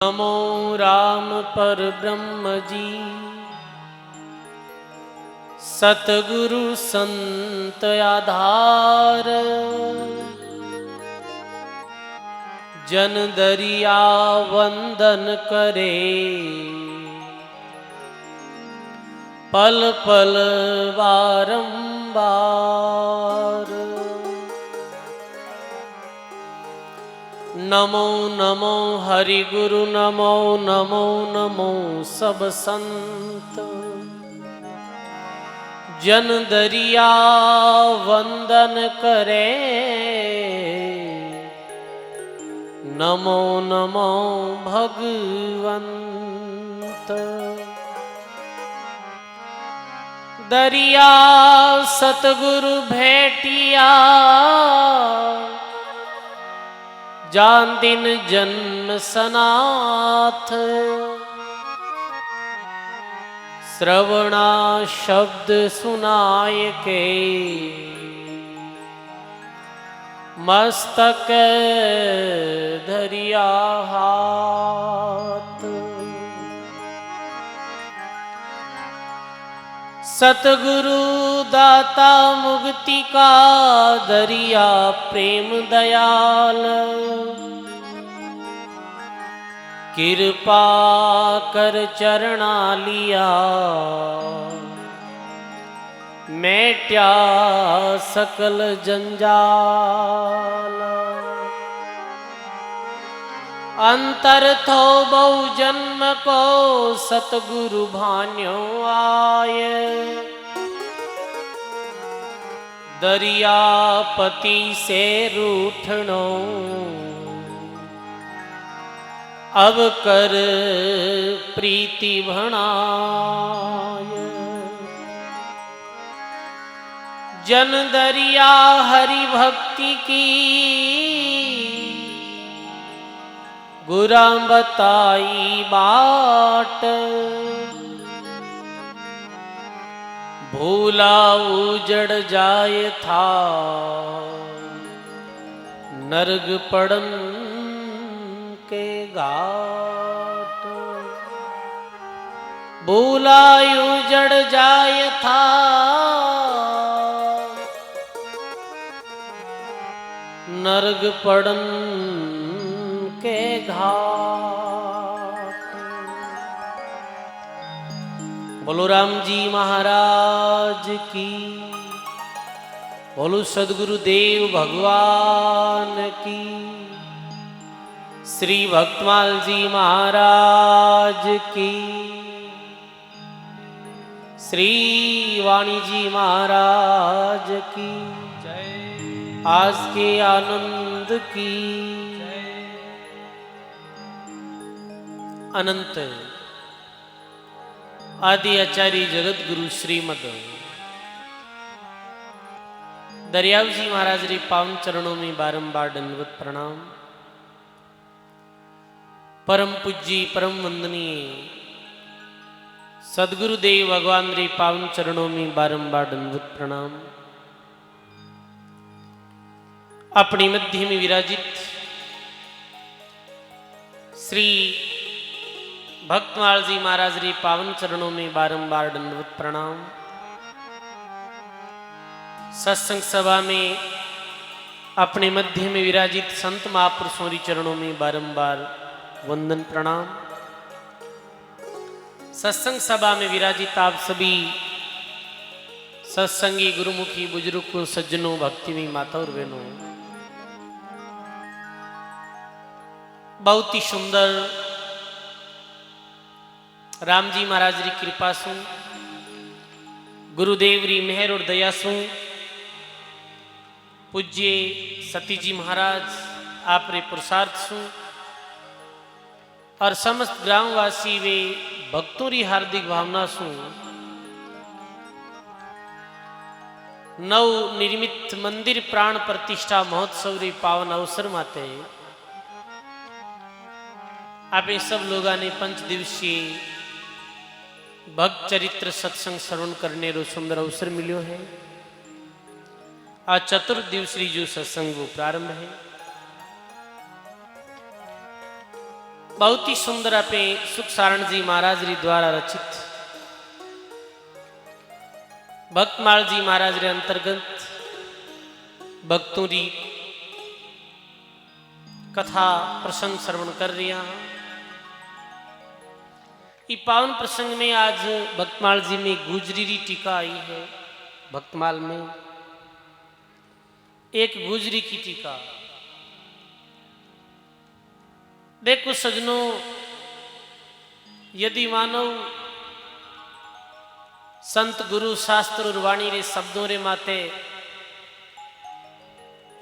नमो राम पर ब्रह्म जी, सतगुरु संत आधार। जन दरिया वंदन करे, पल पल बारंबार। नमो नमो हरि गुरु, नमो नमो नमो सब संत। जन दरिया वंदन करे, नमो नमो भगवंत। दरिया सतगुरु भेटिया, जान दिन जन्म सनाथ। श्रवणा शब्द सुनाय के, मस्तक धरिया हाथ। सतगुरु दाता मुक्ति का दरिया प्रेम दयाल। कृपा कर चरणा लिया, मेट्या सकल जंजाल। अंतर थो बहु जन्म को, सतगुरु भान्यो आए। दरियापति से रूठनो, अब कर प्रीति भणाय। जन दरिया हरि भक्ति की, गुरां बताई बाट। भूला उजड़ जाए था, नर्ग पड़न के घाट। भूला उजड़ जाए था, नर्ग पड़न के घाट। बोलो राम जी महाराज की, बोलो सद्गुरुदेव भगवान की। श्री भक्तमाल जी महाराज की, श्री वाणी जी महाराज की जय। आज के आनंद की अनंत आदि आचार्य जगत गुरु श्रीमद दरियाव जी महाराज रे पावन चरणों में बारंबार दंडवत प्रणाम। परम पूज्य परम वंदनीय सद्गुरुदेव भगवान रे पावन चरणों में बारंबार दंडवत प्रणाम। अपनी मध्य में विराजित श्री भक्तमाल जी महाराज रे पावन चरणों में बारंबार दंडवत प्रणाम। सत्संग सभा में अपने मध्य में विराजित संत महापुरुषों री चरणों में बारंबार वंदन प्रणाम। सत्संग सभा में विराजित आप सभी सत्संगी गुरुमुखी बुजुर्गों सज्जनों भक्तिमयी माता और बहनों, बहुत ही सुंदर राम जी महाराज री कृपा सु, गुरुदेव री मेहर और दया सु, पूज्य सती जी महाराज आप रे पुरुषार्थ सु और समस्त ग्रामवासी वे भक्तों री हार्दिक भावना सु नव निर्मित मंदिर प्राण प्रतिष्ठा महोत्सव री पावन अवसर माते आप सब लोगों ने पंच दिवसीय भक्त चरित्र सत्संग श्रवण करने रो सुंदर अवसर मिलो है। आज चतुर्थ दिवसीय जो सत्संग वो प्रारंभ है। बहुत ही सुंदर आपे सुख सारण जी महाराज री द्वारा रचित भक्तमाल जी महाराज रे अंतर्गत भक्तों री कथा प्रसंग श्रवण कर रिया। ये पावन प्रसंग में आज भक्तमाल जी में गुजरी री टीका आई है। भक्तमाल में एक गुजरी की टीका। देखो सजनों, यदि मानव संत गुरु शास्त्र और वाणी रे शब्दों रे माते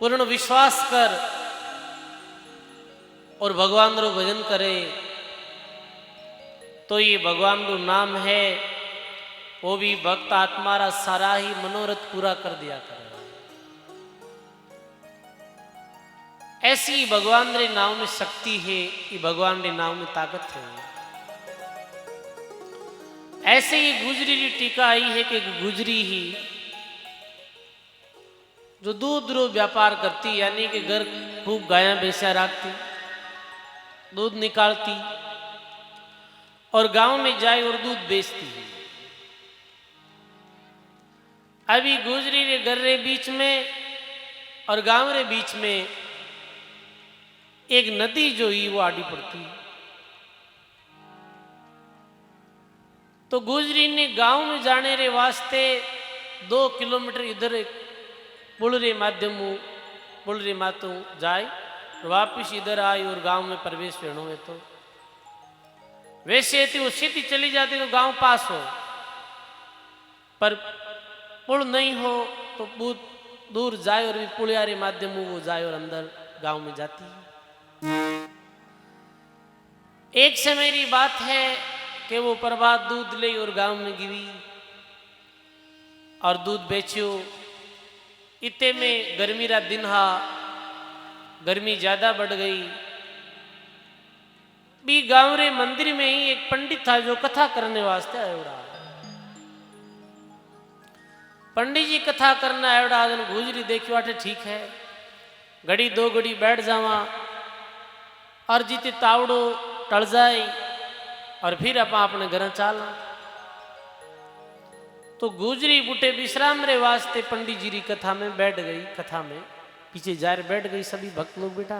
पूर्ण विश्वास कर और भगवान रो भजन करे तो ये भगवान रो नाम है, वो भी भक्त आत्मा रा सारा ही मनोरथ पूरा कर दिया करे। ऐसी भगवान रे नाम में शक्ति है, ये भगवान रे नाम में ताकत है। ऐसे ही गुजरी की टीका आई है कि गुजरी ही जो दूध रो व्यापार करती, यानी कि घर खूब गाया भैंसा रखती, दूध निकालती और गांव में जाए और दूध बेचती है। अभी गुजरी रे घर रे बीच में और गांव रे बीच में एक नदी जो ही वो आड़ी पड़ती है। तो गुजरी ने गांव में जाने रे वास्ते 2 किलोमीटर इधर एक पुल रे माध्यम पुल रे मातों जाए और वापिस इधर आई और गांव में प्रवेश करना है। तो वैसे थी वो सीधी चली जाती तो गांव पास हो, पर पुल नहीं हो तो बहुत दूर जाए और पुलिया रे माध्यम वो जाए और अंदर गांव में जाती है। एक से मेरी बात है कि वो प्रभात दूध ले और गांव में गिरी और दूध बेचियो। इतने में गर्मी रा दिन हा, गर्मी ज्यादा बढ़ गई। भी गांव रे मंदिर में ही एक पंडित था जो कथा करने वास्ते आयोड़ा। पंडित जी कथा करना आयोड़ा। आज गुजरी देखी वाटे ठीक है, घड़ी 2 घड़ी बैठ जावा और जीते तावड़ो टल जाए और फिर अपने घर चाला। तो गुजरी बूटे विश्राम रे वास्ते पंडित जी री कथा में बैठ गई। कथा में पीछे जार बैठ गई सभी भक्त लोग बेटा।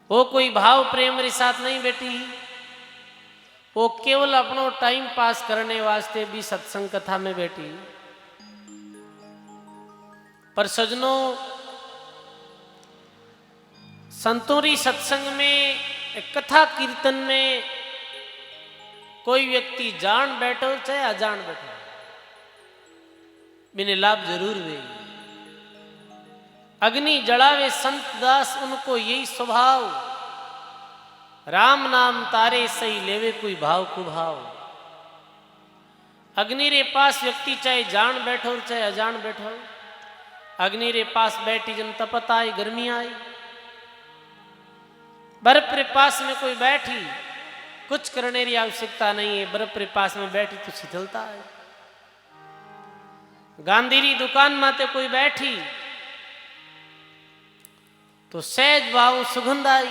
वो कोई भाव प्रेम रे साथ नहीं बैठी, वो केवल अपनो टाइम पास करने वास्ते भी सत्संग कथा में बैठी। पर सजनों, संतोरी सत्संग में, कथा कीर्तन में कोई व्यक्ति जान बैठो चाहे अजान बैठो, बिने लाभ जरूर हुए। अग्नि जलावे संत दास उनको यही स्वभाव, राम नाम तारे सही लेवे कोई भाव कुभाव। अग्नि रे पास व्यक्ति चाहे जान बैठो चाहे अजान बैठो, अग्नि रे पास बैठी जन तपत आई, गर्मी आई। बर्फ रे पास में कोई बैठी, कुछ करने की आवश्यकता नहीं है, बर्फ रे पास में बैठी तो शीतलता है। गांधी री दुकान माते कोई बैठी तो सहज भाव सुगंध आई।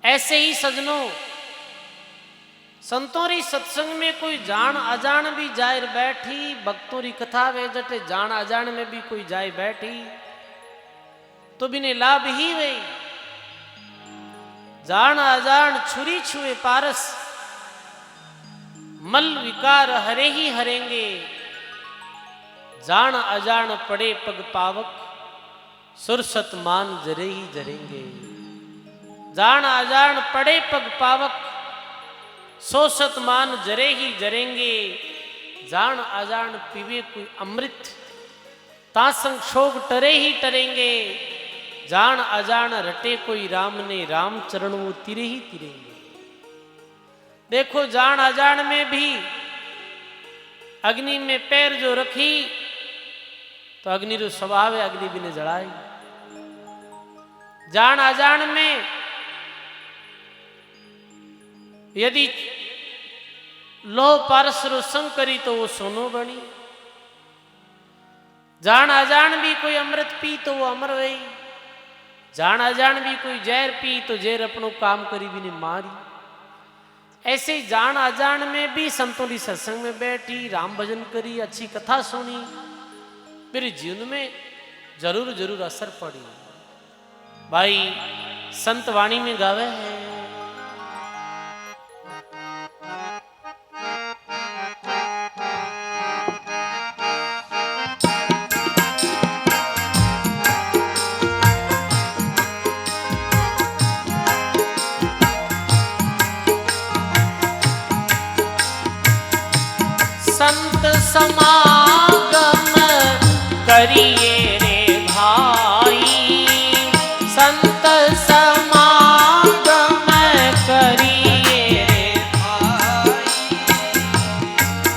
ऐसे ही सजनों, संतों री सत्संग में कोई जान अजान भी जाए बैठी, भक्तों री कथा वे जटे जान अजान में भी कोई जाए बैठी तो बिने लाभ ही वे। जान अजान छुरी छुए पारस, मल विकार हरे ही हरेंगे। जान अजान पड़े पग पावक, सुरसत मान जरे ही जरेंगे। जान अजान पड़े पग पावक, सोसत मान जरे ही जरेंगे। जान अजान पीवे कोई अमृत, तासंग शोक टरे ही टरेंगे। जान अजान रटे कोई राम ने, राम चरण वो तिरे ही तिरेंगे। देखो जान अजान में भी अग्नि में पैर जो रखी तो अग्नि रो स्वभाव है, अग्नि भी ने जड़ाई। जान अजान में यदि लो पारस रो संग करी तो वो सोनो बनी। जान अजान भी कोई अमृत पी तो वो अमर वही। जान अजान भी कोई जहर पी तो जहर अपनों काम करी भी नहीं मारी। ऐसे ही जान अजान में भी संतों की सत्संग में बैठी, राम भजन करी, अच्छी कथा सुनी, मेरे जीवन में जरूर जरूर असर पड़ी। भाई संत वाणी में गावे है, संत समागम करिए रे भाई, संत समागम करिए रे भाई,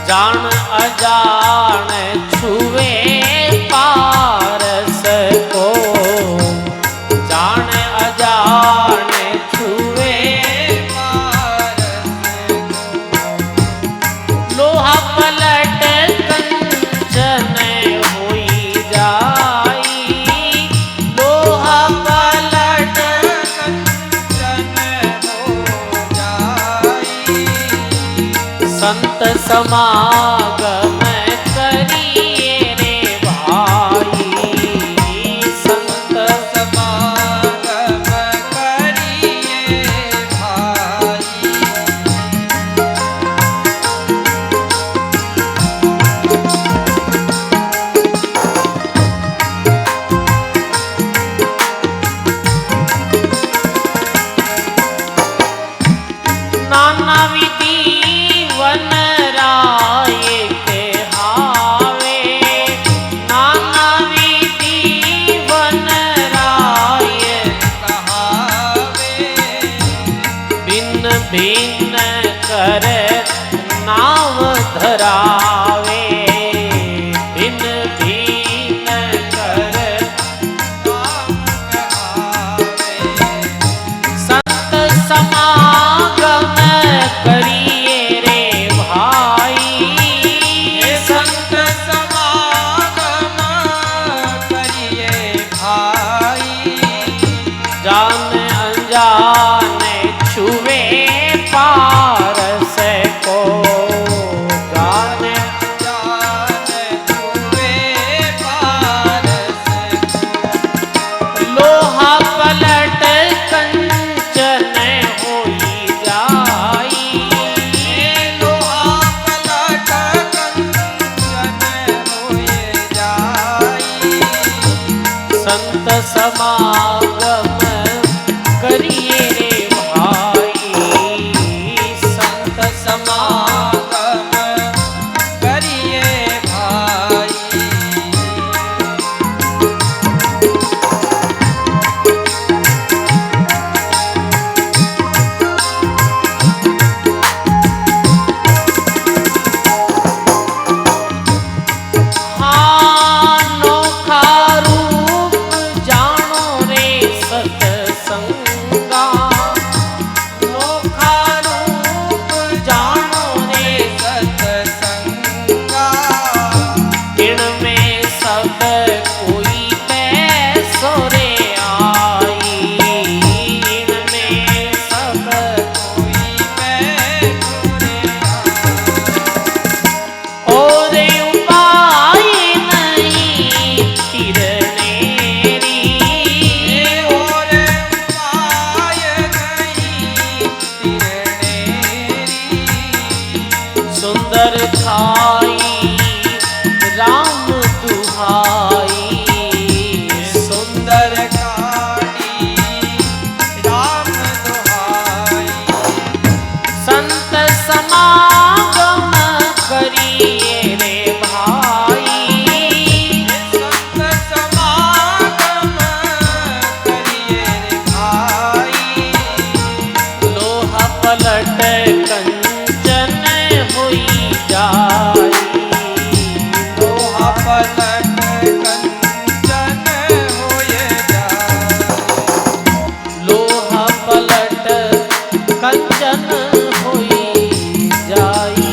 जान अजान छुए पारस को, जान अजान छुए पारस को, लोहा पलट कंचन होई जाई, लोहा पलट कंचन हो जाई, संत समागम करिए रे भाई, संत समागम करिए भाई। नाना विधि वन राय के हावे, नाना विधि वन राय कहावे, भिन्न भिन्न कर नाम धरावे, भिन्न भिन्न कर नाम कहावे, संत समागम करिए रे भाई, संत समागम करिए भाई, जान अनजान छुए पारस को, जान अनजान छुए पारस को, लोहा पलट कंचन होई जाई, लोहा पलट कंचन होई जाई, संत समागम करिए रे भाई, संत समागम करिए भाई। हाँ नोखा रूप जानो रे सतसंगा, नोखा रूप जानो रे सतसंगा, इनमें सब कोई पैसो रे आई, इनमें सब कोई पैसो रे आई, और उपाय नहीं तिरनेरी, और उपाय नहीं तिरनेरी, सुंदर खाई राम दुहाई, सुंदर खाई राम दुहाई, संत समागम करिए रे भाई, संत समागम करिए रे भाई, लोहा पलट कंचन होई जाई, लोहा पलट कंचन होए जाई, लोहा पलट कंचन होई जाई।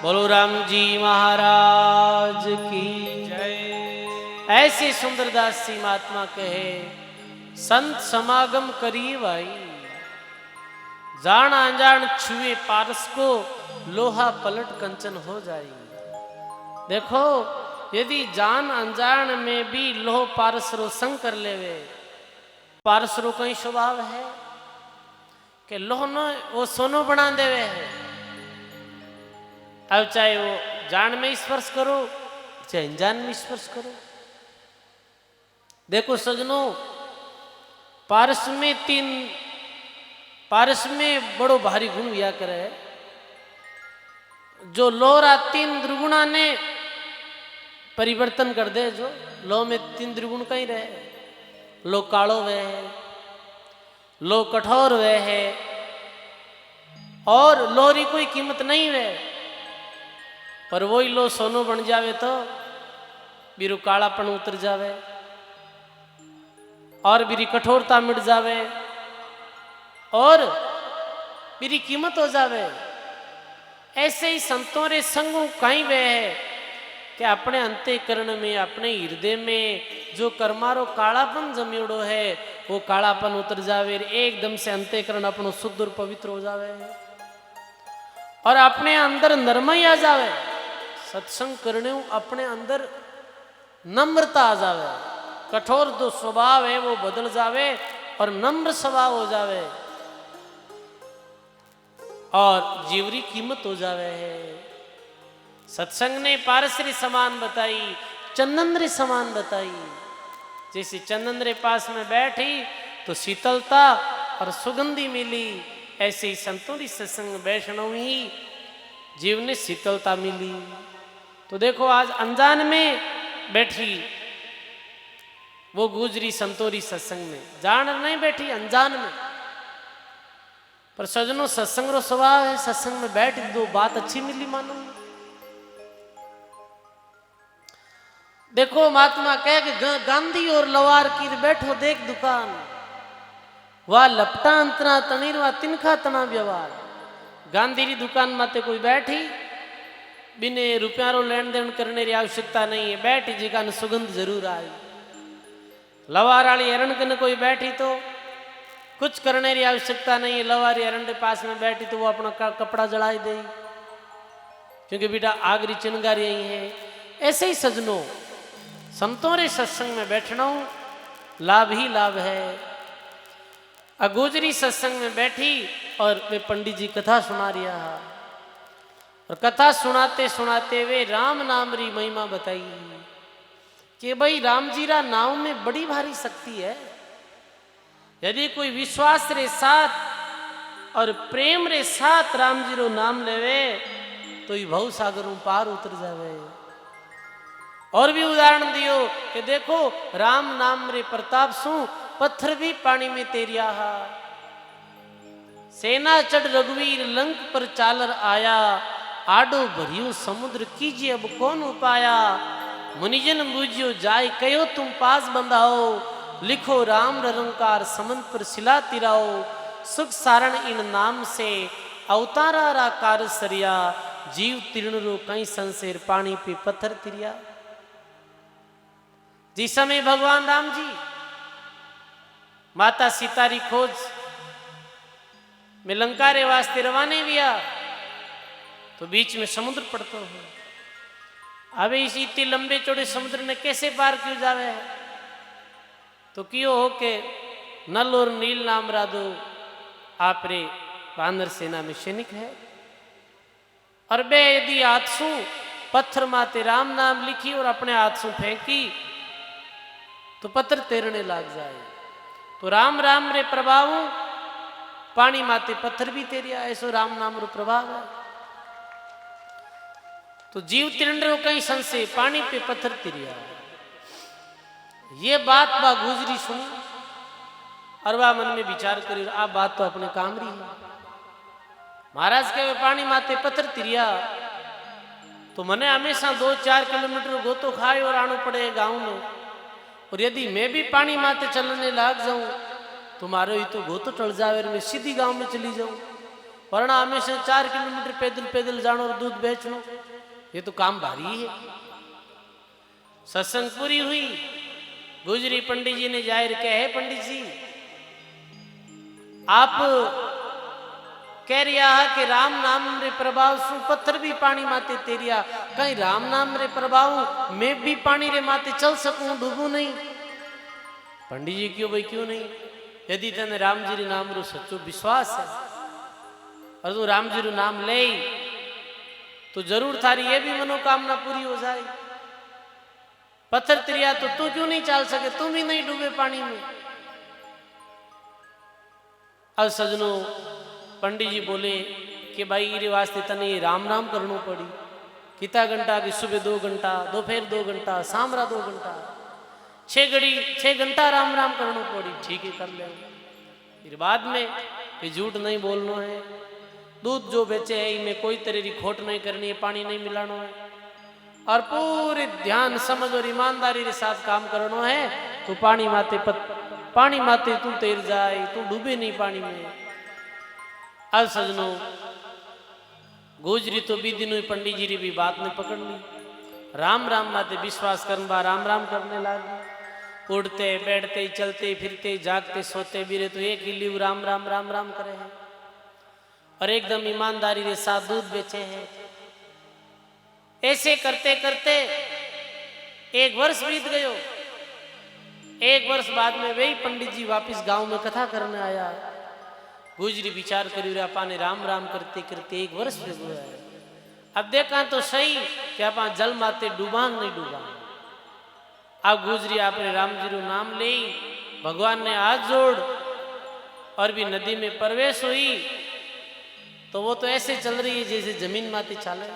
बोलो राम जी महाराज ऐसे सुंदरदास जी महात्मा कहे, संत समागम करिए भाई, जान अनजान छुए पारस को, लोहा पलट कंचन हो जाए। देखो, यदि जान अनजान में भी लोह पारस रो संग कर लेवे, पारस रो कई स्वभाव है कि लोह न वो सोनो बना देवे है। अब चाहे वो जान में स्पर्श करो चाहे अनजान में स्पर्श करो। देखो सजनों, पारस में बड़ो भारी गुण हुआ करे, जो लोरा 3 द्रिगुणा ने परिवर्तन कर दे। जो लो में 3 द्रिगुण कहीं रहे, लो कालो वह है, लो कठोर वह है, और लोरी कोई कीमत नहीं वह, पर वही लो सोनो बन जावे तो बीरू कालापन उतर जावे और बीरी कठोरता मिट जावे और मेरी कीमत हो जावे। ऐसे ही संतों रे संगों कहीं वे है कि अपने अंतःकरण में, अपने हृदय में जो कर्मारो कालापन जमियोड़ो है, वो कालापन उतर जावे, एकदम से अंतःकरण अपनो शुद्ध और पवित्र हो जावे और अपने अंदर नरमाई आ जावे। सत्संग करने अपने अंदर नम्रता आ जावे, कठोर जो स्वभाव है वो बदल जावे और नम्र स्वभाव हो जावे और जीवरी कीमत हो जावे है। सत्संग ने पारसरी समान बताई, चंदन रे समान बताई। जैसे चंदन रे पास में बैठी तो शीतलता और सुगंधी मिली, ऐसे ही संतों की सत्संग वैष्णव ही जीव ने शीतलता मिली। तो देखो, आज अनजान में बैठी वो गुजरी संतोरी सत्संग में, जान नहीं बैठी अनजान में, पर सजनों सत्संग रो स्वभाव है, सत्संग में बैठ दो बात अच्छी मिली मानो। देखो, महात्मा कह के गांधी और लवार की बैठो देख दुकान, वह लपटा अंतना तनीर व तिनखा तना व्यवहार। गांधी री दुकान माते कोई बैठी, बिने रुपया रो लेन देन करने की आवश्यकता नहीं है, बैठी जी का सुगंध जरूर आई। लवार वाली एरण कने कोई बैठी तो कुछ करने की आवश्यकता नहीं है, लवारी एरण के पास में बैठी तो वो अपना कपड़ा जलाई दे, क्योंकि बेटा आगरी चिनगारी यही है। ऐसे ही सजनों, संतों रे सत्संग में बैठना लाभ ही लाभ है। अगोजरी सत्संग में बैठी और वे पंडित जी कथा सुना रिया, और कथा सुनाते सुनाते वे राम नाम री महिमा बताई कि भाई राम जी रा नाम में बड़ी भारी शक्ति है। यदि कोई विश्वास रे साथ और प्रेम रे साथ राम जी रो नाम लेवे तो ये भव सागर पार उतर जावे। और भी उदाहरण दियो कि देखो, राम नाम रे प्रताप सु पत्थर भी पानी में तेरिया, सेना चढ़ रघुवीर लंक पर चालर आया, आडो भरियो समुद्र कीजिए अब कौन उपाया, मुनिजन बूझियो जाय कयो तुम पास बंधाओ, लिखो राम रंकार समंत पर शिला तिराओ, सुख सारण इन नाम से अवतारा रा कार सरिया, जीव तीर्ण रो कई संसेर पानी पे पत्थर तिरिया। जिस समय भगवान राम जी माता सीता री खोज में लंका रे वास्ते रवाने दिया तो बीच में समुद्र पड़ता है। अब इस इतने लंबे चौड़े समुद्र ने कैसे पार क्यों जावे है? तो क्यों हो के नल और नील नाम राधो आप रे बानर सेना में सैनिक है, और बे यदि हाथ सू पत्थर माते राम नाम लिखी और अपने हाथ सू फेंकी तो पत्थर तैरने लग जाए। तो राम राम रे प्रभाव पानी माते पत्थर भी तेरिया, ऐसो राम नाम रो प्रभाव है। तो जीव तिरंडो कहीं संशय पानी पे पत्थर तिरिया। ये बात बा गुजरी सुनी और वह मन में विचार करी, आप बात तो अपने काम रही है। महाराज के वे पानी माते पत्थर तिरिया तो मने हमेशा 2-4 किलोमीटर गोतो खाए और आना पड़े गांव में, और यदि मैं भी पानी माते चलने लग जाऊं तो मारो ही तो गोतो टल जावे और मैं सीधी गांव में चली जाऊं, वरना हमेशा 4 किलोमीटर पैदल पैदल जानो और दूध बेचनो, ये तो काम भारी है। सत्संग पूरी हुई। गुजरी पंडित जी ने जाहिर कहे, है पंडित जी आप कह रिया है कि राम नाम रे प्रभाव सु पत्थर भी पानी माते तेरिया, कहीं राम नाम रे प्रभाव मैं भी पानी रे माते चल सकूं, डूबू नहीं? पंडित जी क्यों भाई क्यों नहीं? यदि तेने राम जी रे नाम रो सच्चो विश्वास है और तू राम जी रो नाम ले तो जरूर थारी ये भी मनोकामना पूरी हो जाए। पत्थर तिरिया तो तू क्यों नहीं चल सके, तुम भी नहीं डूबे पानी में। अब सजनों पंडित जी बोले कि भाई इरे वास्ते तने राम नाम करनो पड़ी। कितना घंटा की सुबह 2 घंटा, दोपहर 2 घंटा, शामरा 2 घंटा, 6 घंटा राम राम करनो पड़ी। ठीक है कर ले। फिर बाद में कि झूठ नहीं बोलना है, दूध जो बेचे है इनमें कोई तरह की खोट नहीं करनी है, पानी नहीं मिलाना है और पूरे ध्यान समझ और ईमानदारी के साथ काम करना है। तो पानी माते तू तैर जाए, तू डूबे नहीं पानी में। अब सजनों गुजरी तो भी दिनों पंडित जी री भी बात ने पकड़ ली। राम राम माते विश्वास करना राम राम करने लगे। उड़ते बैठते चलते फिरते जागते सोते भी रहे तो एक ही लिव राम राम राम राम करे हैं और एकदम ईमानदारी के साथ दूध बेचे हैं। ऐसे करते करते 1 वर्ष बीत गयो। 1 वर्ष बाद में वही पंडित जी वापिस गांव में कथा करने आया। गुजरी विचार करी आपा ने राम राम करते करते 1 वर्ष हो गया है। अब देखा तो सही कि आप जल माते डूबा नहीं डूबा। अब गुजरी आपने राम जी रो नाम ले, भगवान ने हाथ जोड़ और भी नदी में प्रवेश हुई तो वो तो ऐसे चल रही है जैसे जमीन माते चाले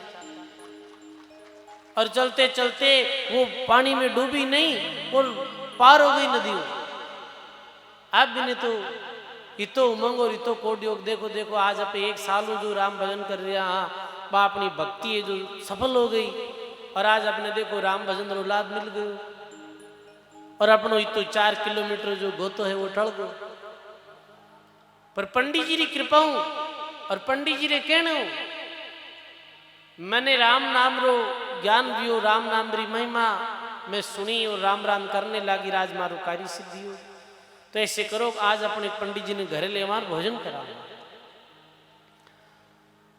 और चलते चलते वो पानी में डूबी नहीं और पार हो गई नदी। आप भी ने तो इतो उमंग और इतो कोडियोग देखो देखो आज आप 1 साल जो राम भजन कर रहे हाँ बा अपनी भक्ति है जो सफल हो गई और आज अपने देखो राम भजन रो लाभ मिल गयो और अपनो इतो 4 किलोमीटर जो गोतो है वो टल गयो। पर पंडित जी री कृपा और पंडित जी रे कहने मैंने राम नाम रो ज्ञान दियो, राम नाम री महिमा मैं सुनी और राम राम करने लगी, राज मारो कार्य सिद्धि हो। तो ऐसे करो आज अपने पंडित जी ने घरे ले मार भोजन करा।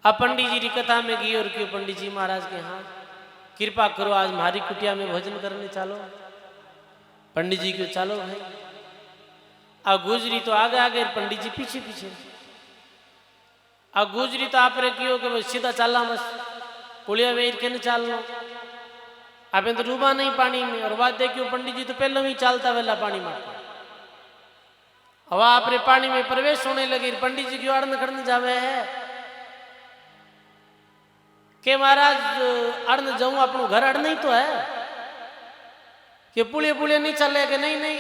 अब पंडित जी की कथा में गई और क्यों पंडित जी महाराज के हाँ कृपा करो आज हमारी कुटिया में भोजन करने चालो। पंडित जी क्यों चालो भाई। अब गुजरी तो आगे आगे पंडित जी पीछे पीछे। अब गुजरी तो आप रे क्यों कि सीधा चाला बस पुलिया वेर के नहीं चाल लो आप तो डूबा नहीं पानी में। और बात देखियो पंडित जी तो पहले ही चालता वेला पानी मारता। हवा आपरे पानी में प्रवेश होने लगी। पंडित जी क्यों अड़न खड़न जावे है के महाराज अड़न जाऊं अपनो घर अड़ नहीं तो है कि पुलिया पुलिया नहीं चले कि नहीं नहीं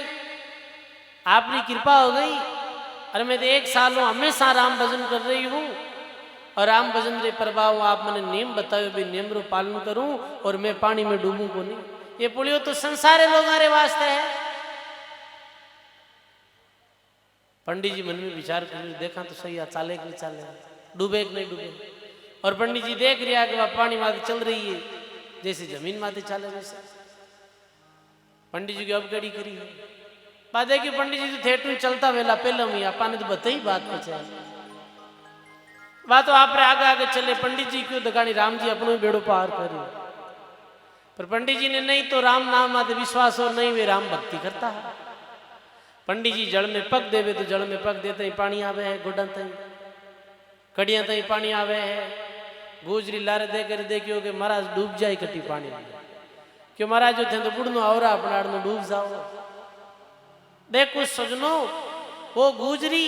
आपकी कृपा हो गई। अरे मैं तो 1 साल हमेशा राम भजन कर रही हूँ और राम भजन रे प्रभाव आप मैंने नियम बताओ भी नियम रो पालन करूं और मैं पानी में डूबूं को नहीं। ये पुलियो तो संसारे लोगों रे वास्ते है। पंडित जी मन में विचार कर देखा तो सही है चाले कि नहीं चाले, डूबे कि नहीं डूबे। और पंडित जी देख रहा कि वह पानी माते चल रही है जैसे जमीन माते चाले वैसे। पंडित जी की अवगड़ी करी बात देखिए पंडित जी तो थिएटर चलता वेला पहले में आपा ने तो बताई बात पहुंचा बात तो आप आगे आगे चले। पंडित जी क्यों दगानी राम जी अपनो बेड़ो पार करे। पर पंडित जी ने नहीं तो राम नाम आते विश्वास और नहीं वे राम भक्ति करता है। पंडित जी जल में पग देवे तो जल में पग देते ही पानी आवे है, गोडा तई कड़िया तई पानी आवे है। गुजरी लारे दे कर देखियो कि महाराज डूब जाए कटी पानी में क्यों महाराज जो थे तो बुढ़नो और अपना आड़नो डूब जाओ। देखो सजनो वो गुजरी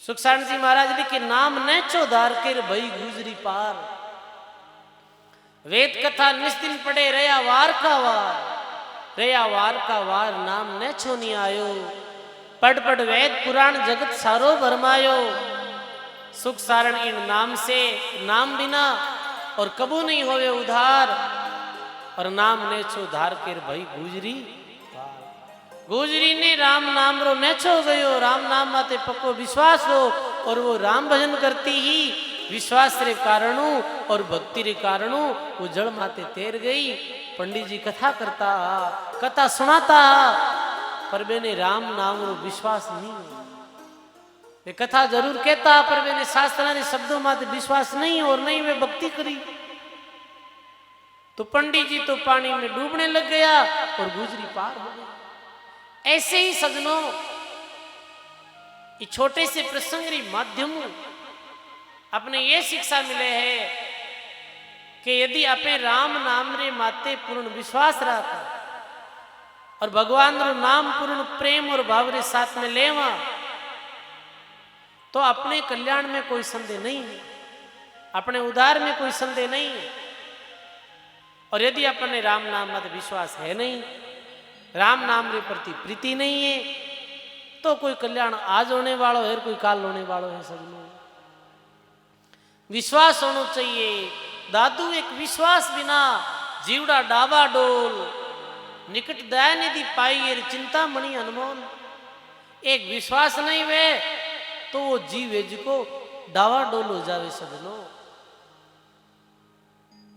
सुखसाण जी महाराज लिखे नाम न चौधार कर भई गुजरी पार। वेद कथा निस्दिन पड़े रया वार का वार नाम न छोनी आयो। पढ़ पढ़ वेद पुराण जगत सारो भरमायो। सुख सारण इन नाम से नाम बिना और कबू नहीं होवे उधार। और नाम ने छो धार कर भई गुजरी गुजरी ने राम नाम रो नेछो गयो। राम नाम माते पक्को विश्वास हो और वो राम भजन करती ही विश्वास रे कारणू और भक्ति रे कारणू वो जल माते तैर गई। पंडित जी कथा करता, कथा सुनाता, पर मैंने राम नाम रो विश्वास नहीं। वे कथा जरूर कहता, पर मैंने शास्त्रा ने शब्दों माते विश्वास नहीं और नहीं वे भक्ति करी। तो पंडित जी तो पानी में डूबने लग गया और गुजरी पार हो गई। ऐसे ही सजनों, ये छोटे से प्रसंग री माध्यम अपने ये शिक्षा मिले है कि यदि अपने राम नाम रे माते पूर्ण विश्वास रखा और भगवान रो नाम पूर्ण प्रेम और भाव रे साथ में लेवा, तो अपने कल्याण में कोई संदेह नहीं है, अपने उद्धार में कोई संदेह नहीं है। और यदि अपने राम नाम मत विश्वास है नहीं, राम नाम रे प्रति प्रीति नहीं है, तो कोई कल्याण आज होने वालों है, कोई काल होने वालों है। सजनों, विश्वास होना चाहिए। दादू एक विश्वास बिना जीवड़ा डावा डोल, निकट दया निधि पाई चिंता मणि अनमोल। एक विश्वास नहीं वे तो वो जीव है जिको डावा डोल हो जावे सजनों,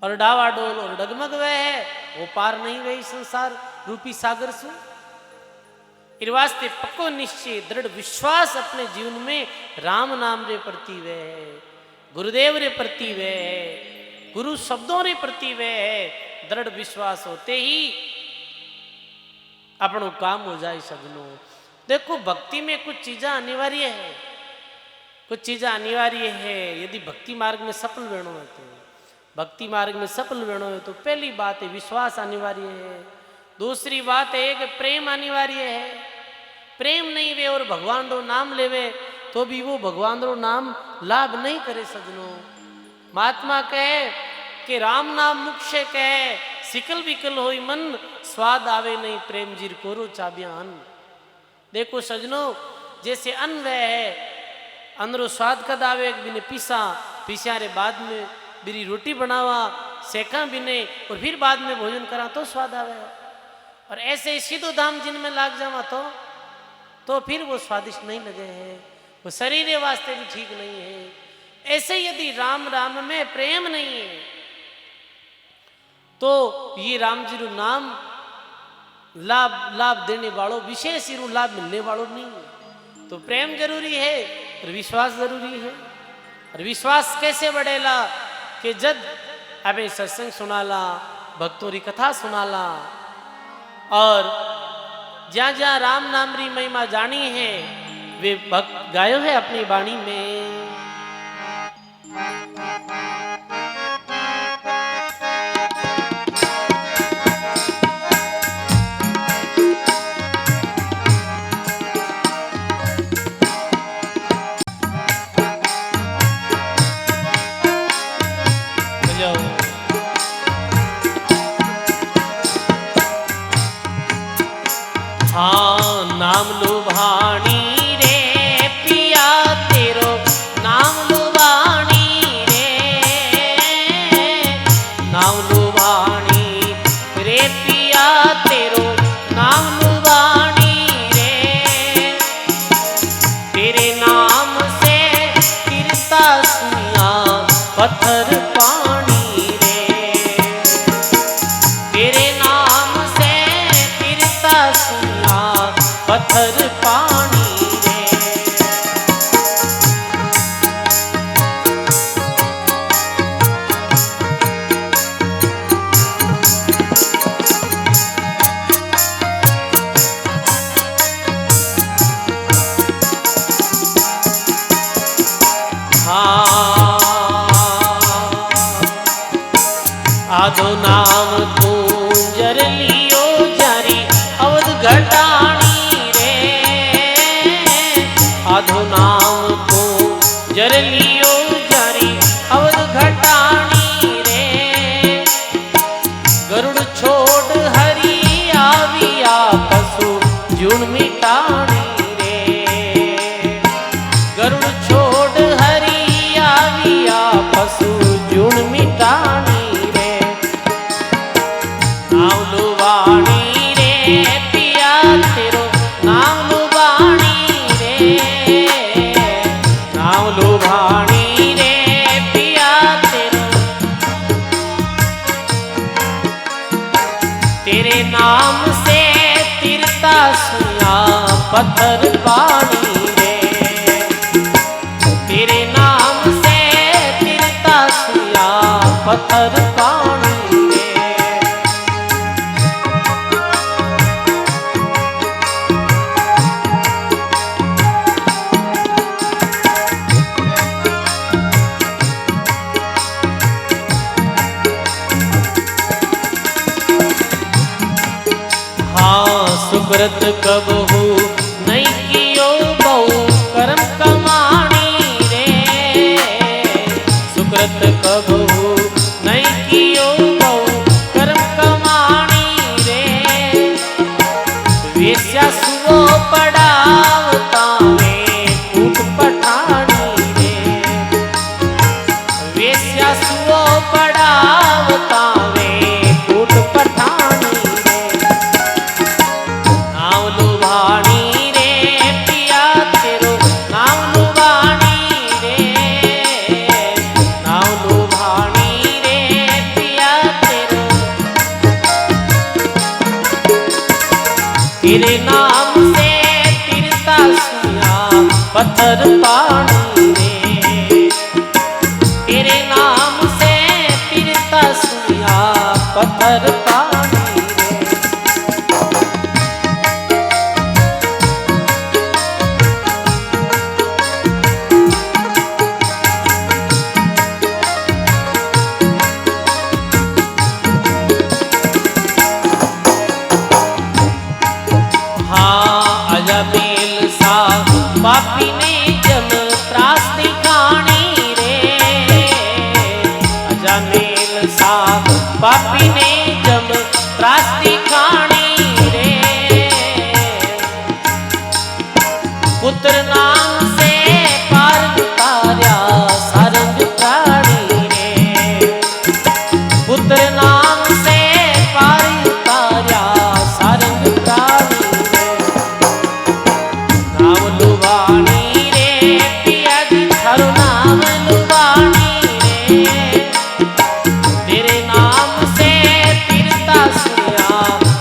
और डावा डोल और डगमग वे है वो पार नहीं वे संसार रूपी सागर से। इस वास्ते पक्को निश्चय दृढ़ विश्वास अपने जीवन में राम नाम रे प्रति वे है, गुरुदेव रे प्रति वे है, गुरु शब्दों रे प्रति वे है। दृढ़ विश्वास होते ही अपनों काम हो जाए सजनों। देखो, भक्ति में कुछ चीजें अनिवार्य है, कुछ चीजें अनिवार्य है। यदि भक्ति मार्ग में सफल बनो है तो, भक्ति मार्ग में सफल बनो है तो पहली बात है विश्वास अनिवार्य है। दूसरी बात है कि प्रेम अनिवार्य है। प्रेम नहीं वे और भगवान रो नाम लेवे तो भी वो भगवान रो नाम लाभ नहीं करे सजनों। महात्मा कहे कि राम नाम मुख से कहे, सिकल विकल होई मन, स्वाद आवे नहीं प्रेम जीर कोरो चाबिया अन्न। देखो सजनों, जैसे अन्न वह है, अंदरो स्वाद कद आवे बिने पीसा, पीसा रे बाद में बिरी रोटी बनावा, सेका बिने और फिर बाद में भोजन करा तो स्वाद आवे। और ऐसे सीधो धाम जिनमें लाग जावा तो फिर वो स्वादिष्ट नहीं लगे हैं, वो शरीर के वास्ते भी ठीक नहीं है। ऐसे यदि राम राम में प्रेम नहीं है तो ये राम जी रू नाम लाभ देने वालों, विशेष ही लाभ मिलने वालों नहीं है। तो प्रेम जरूरी है और विश्वास जरूरी है। और विश्वास कैसे बढ़ेला कि जब अबे सत्संग सुनाला, भक्तों री कथा सुनाला और जहाँ जहाँ राम नाम री महिमा जानी है वे भक्त गायो है अपनी वाणी में। हाँ, नाम लुभानी रे पिया तेरो, नाम लुभानी रे, नाम लुभानी रे पिया तेरो, नाम लुभानी रे। तेरे नाम से गिरता सुनिया पत्थर पानी रे, तेरे नाम से गिरता सुनिया पत्थर पानी रे। हाँ, आधो नाम पूंजर लियो जारी अवध घटानी रे, आधो नाम पूंजर लियो जारी अवध घटानी रे। गरुड़ छोड़ हरि आविया पशु जून मिटानी रे, गरुड़ छोड़ हरि आविया पशु जून मिटानी रे। नाम लुभानी रे पिया नाम से तिरता सुना पत्थर पानी रे, तेरे नाम से तिरता सुना पत्थर पानी रे। सुकृत कबहू नहीं कियो बहु कर्म कमानी रे, सुकृत कबहू नहीं कियो बहु कर्म कमानी रे। वेश्या सुओ पड़ावता में कूट पठानी रे, वेश्या सुओ पड़ावता में कूट पठानी रे। नाम लुभानी रे पिया तेरो नाम लुभानी रे, नाम लुभानी रे पिया तेरो। तेरे नाम से तिरता सुना पत्थर पानी रे, तेरे नाम से तिरता सुना पत्थर पानी रे। अजमेल सा पापी ने जम त्रास दिखानी रे, अजमेल सा पापी ने जम त्रास दिखानी रे। पुत्र नाम से पार उतार्या सारंग प्राणी रे, पुत्र नाम से पार उतार्या सारंग प्राणी रे। नाम लुभानी रे पिया जी थारो नाम लुभानी रे, तेरे नाम से तिरता सुना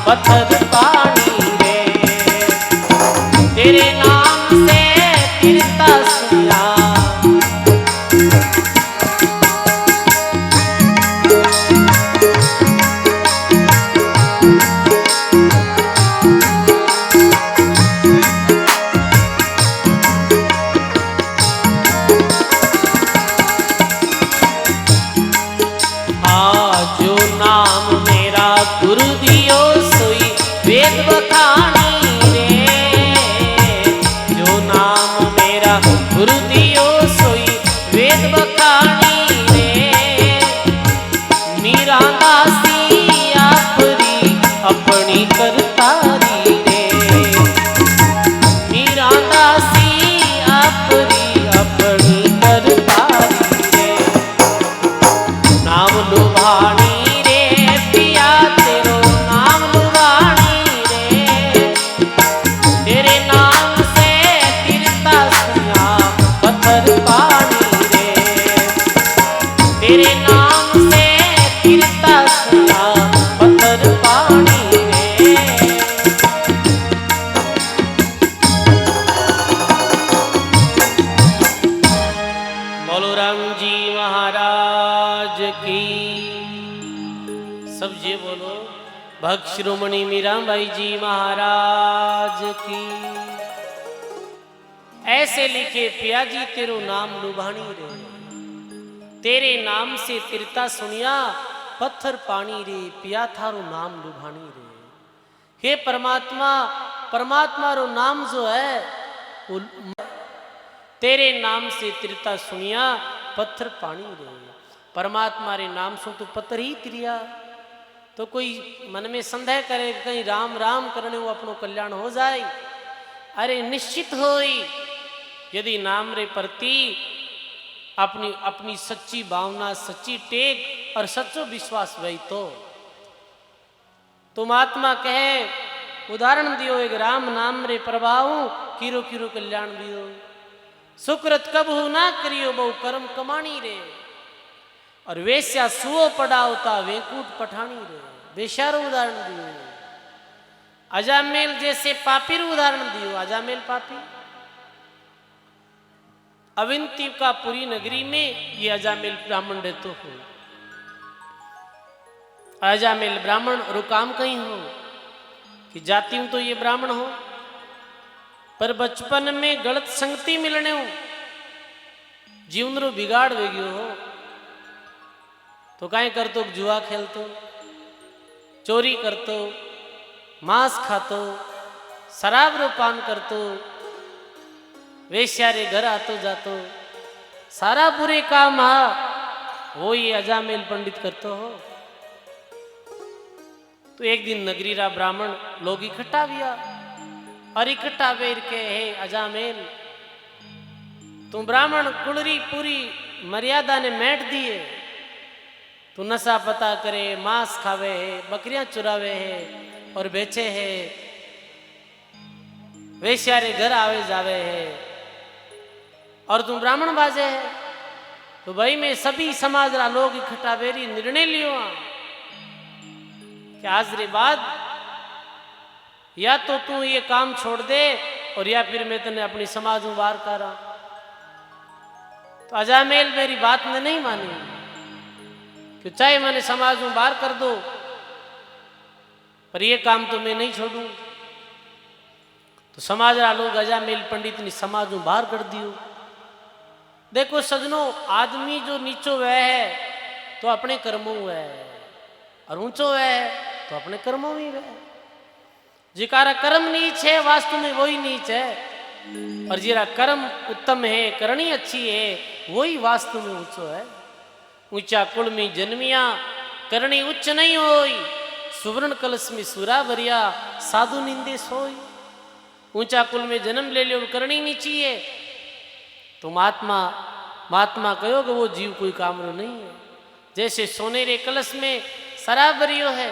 पत्थर पानी रे, तेरे नाम से तिरता सुना। जो नाम मेरा गुरु दियो सोई वेद बखानी रे, जो नाम मेरा गुरु दियो सोई वेद बखानी रे। मीरा दासी आपरी अपनी करतारी रे, मीरा दासी आपरी अपनी करतारी रे। नाम लुभानी रे पिया तेरो नाम लुभानी रे, तेरे नाम से तिरता सुना पत्थर पानी रे, तेरे नाम से तिरता सुना पत्थर पानी रे। बोलो राम जी महाराज की। सब जी बोलो भक्त शिरोमणि मीराबाई जी महाराज की। ऐसे लिखे पिया जी तेरो नाम लुभानी रे, तेरे नाम से तिरता सुनिया पत्थर पानी रे, पिया थारो नाम लुभानी रे। हे परमात्मा, परमात्मा रो नाम जो है वो तेरे नाम से तिरता सुनिया पत्थर पानी रे। परमात्मा रे नाम सु तो पत्थर ही तिरिया। तो कोई मन में संदेह करे कहीं राम राम करने वो अपनो कल्याण हो जाए। अरे निश्चित होई यदि नाम रे प्रति अपनी अपनी सच्ची भावना, सच्ची टेक और सच्चो विश्वास वही तो महात्मा कहे उदाहरण दियो एक राम नाम रे प्रभाव किरो किरो कल्याण दियो। सुकृत कबहू ना करियो बहु कर्म कमाणी रे, और वेश्या सुओ पड़ावता वेकूट पठानी रे। बेशारो उदाहरण दियो। अजामेल जैसे पापी रू उदाहरण दियो। अजामेल पापी अविंती का पुरी नगरी में ये अजामेल ब्राह्मण रहते हो। अजामेल ब्राह्मण रो काम कहीं हो कि जाति हूं तो ये ब्राह्मण हो, पर बचपन में गलत संगति मिलने हो, जीवन रो बिगाड़ वे गयो हो, तो काई करतो, जुआ खेलतो, चोरी करतो, मांस खातो, शराब रो पान करतो, वेश्यारे घर आतो जातो, सारा बुरे काम वो ये अजामेल पंडित करतो हो। तो एक दिन नगरी रा ब्राह्मण लोग इकट्ठा हुआ और इकट्ठा बेर के हे अजामेल, तू ब्राह्मण कुलरी पूरी मर्यादा ने मैट दिए, तू नशा पता करे, मांस खावे है, बकरियां चुरावे है और बेचे है, वेश्यारे घर आवे जावे है, और तू ब्राह्मण बाजे है। तो भाई मैं सभी समाज रा लोग इकट्ठा बेरी निर्णय लियो कि आज रे बाद या तो तू ये काम छोड़ दे और या फिर मैं तेने अपनी समाज में बाहर करा। तो अजामेल मेरी बात ने नहीं मानी कि चाहे मैंने समाज में बाहर कर दो, पर ये काम तो मैं नहीं छोड़ू। तो समाज रा लोग अजामेल पंडित ने समाज में बाहर कर दियो। देखो सजनों, आदमी जो नीचो वह है तो अपने कर्मों वह है, और ऊंचो वह है तो अपने कर्मों में वह है। जिकारा कर्म नीच है वास्तव में वही नीच है, और जिरा कर्म उत्तम है, करनी अच्छी है, वही वास्तव में ऊंचो है। ऊंचा कुल में जन्मिया, करनी उच्च नहीं होई, सुवर्ण कलश में सुरा भरिया, साधु निंदे सोई। ऊंचा कुल में जन्म ले लियो, करनी नीची है, तो महात्मा कहो कि वो जीव कोई काम रो नहीं है। जैसे सोने रे कलश में शराब भरियो है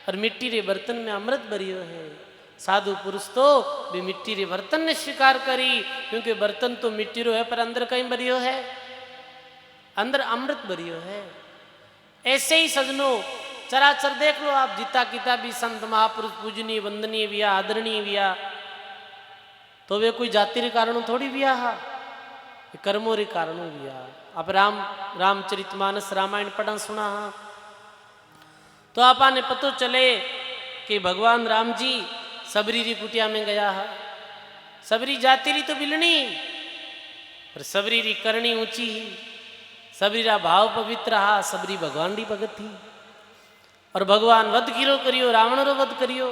और मिट्टी रे बर्तन में अमृत भरियो है, साधु पुरुष तो भी मिट्टी रे बर्तन ने स्वीकार करी, क्योंकि बर्तन तो मिट्टी रो है पर अंदर कहीं भरियो है, अंदर अमृत भरियो है। ऐसे ही सजनो चराचर देख लो आप, जिता किता भी संत महापुरुष पूजनीय वंदनीय विया आदरणीय विया, तो वे कोई जाति रे कारण थोड़ी विया हा, कर्मों रे कारण विया। अब रामचरितमानस रामायण पढ़ा सुना हा, तो आपा ने पतो चले कि भगवान राम जी सबरी री कुटिया में गया है। सबरी जाति री तो बिलनी, पर सबरी री करनी ऊंची ही, सबरी रा भाव पवित्र हा, सबरी भगवान री भगत थी। और भगवान वध किरो करियो, रावण रो वध करियो।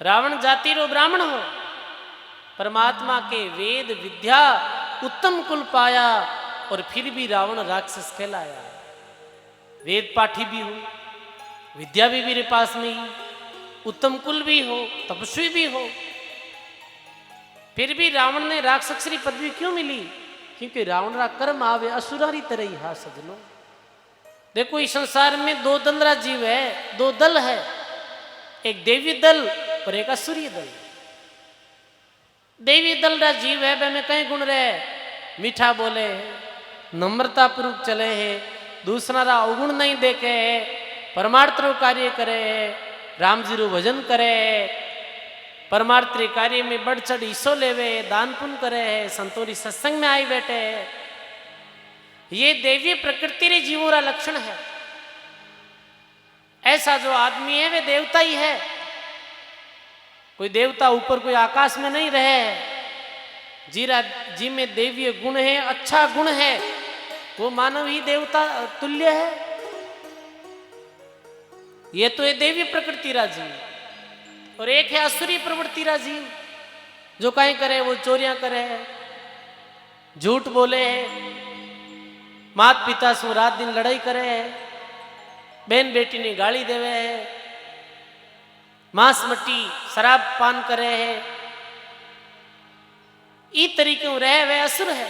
रावण जाति रो ब्राह्मण हो, परमात्मा के वेद विद्या उत्तम कुल पाया, और फिर भी रावण राक्षस कहलाया। वेद पाठी भी हो, विद्या भी मेरे पास में ही, उत्तम कुल भी हो, तपस्वी भी हो, फिर भी रावण ने राक्षसरी पदवी क्यों मिली? क्योंकि रावण रा कर्म आवे असुरारी तरह ही। हा सजनो, देखो इस संसार में दो दल रा जीव है, दो दल है, एक देवी दल और एक असुरी दल। देवी दल रा जीव है, वे में कई गुण रहे, मीठा बोले है, नम्रता पूर्वक चले है, दूसरा रा अवगुण नहीं देखे है, परमार्थ रो कार्य करे है, राम जी रो भजन करे है, परमार्थ रे कार्य में बढ़ चढ़ हिस्सो लेवे, दान पुण्य करे है, संतोरी सत्संग में आई बैठे है। ये देवी प्रकृति रे जीवों रा लक्षण है। ऐसा जो आदमी है वे देवता ही है। कोई देवता ऊपर कोई आकाश में नहीं रहे, जी में देवीय गुण है, अच्छा गुण है, वो मानव ही देवता तुल्य है। ये तो है देवी प्रकृति रा जीव, और एक है असुरी प्रवृत्ति रा जीव, जो कहीं करे वो चोरियां करे, झूठ बोले, माता पिता से रात दिन लड़ाई करे, बहन बेटी ने गाली देवे, मांस मट्टी शराब पान करे, ई तरीके रहे वे असुर है।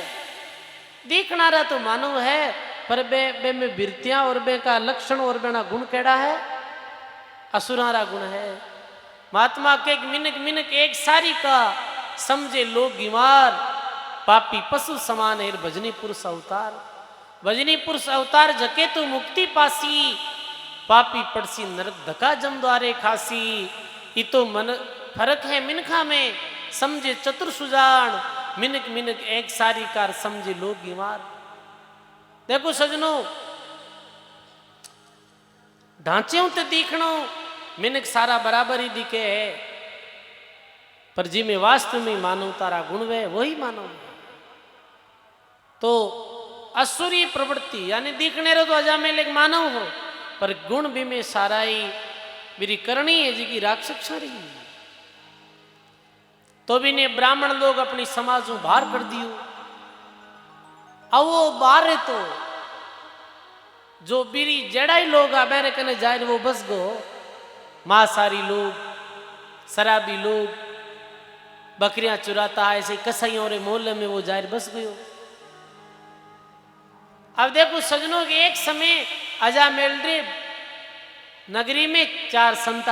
देखनारा तो मानव है, पर बे में वृत्तियां और बे का लक्षण और बेना गुण केड़ा है, असुरारा गुण है। महात्मा के मिनक मिनक एक सारी का समझे लोग गिमार, पापी पशु समान है भजनी पुरुष अवतार। भजनी पुरुष अवतार जके तो मुक्ति पासी, पापी पड़सी नरक धका जम द्वारे खासी। ये तो मन फर्क है मिनखा में, समझे चतुर सुजान, मिनक मिनक एक सारी कार समझे लोग बीमार। देखो सजनों, ढांचे ते दिखणो मिनक सारा बराबर ही दिखे है, पर जिमें वास्तव में मानव तारा गुण वे वही मानव। तो असुरी प्रवृत्ति यानी दिखने रो तो अजामेल एक मानव हो, पर गुण भी में सारा ही मेरी करनी है जी की राक्षस रही। तो भी ने ब्राह्मण लोग अपनी समाज में बाहर कर दियो। अब वो बाहर है तो जो बीरी जड़ाई लोग आ मेरे कने जाए वो बस गो, मांसाहारी लोग, शराबी लोग, बकरियां चुराता है ऐसे कसाईयों रे मोहल्ले में वो जाहिर बस गयो। अब देखो सजनों के एक समय अजामेल रे नगरी में चार संत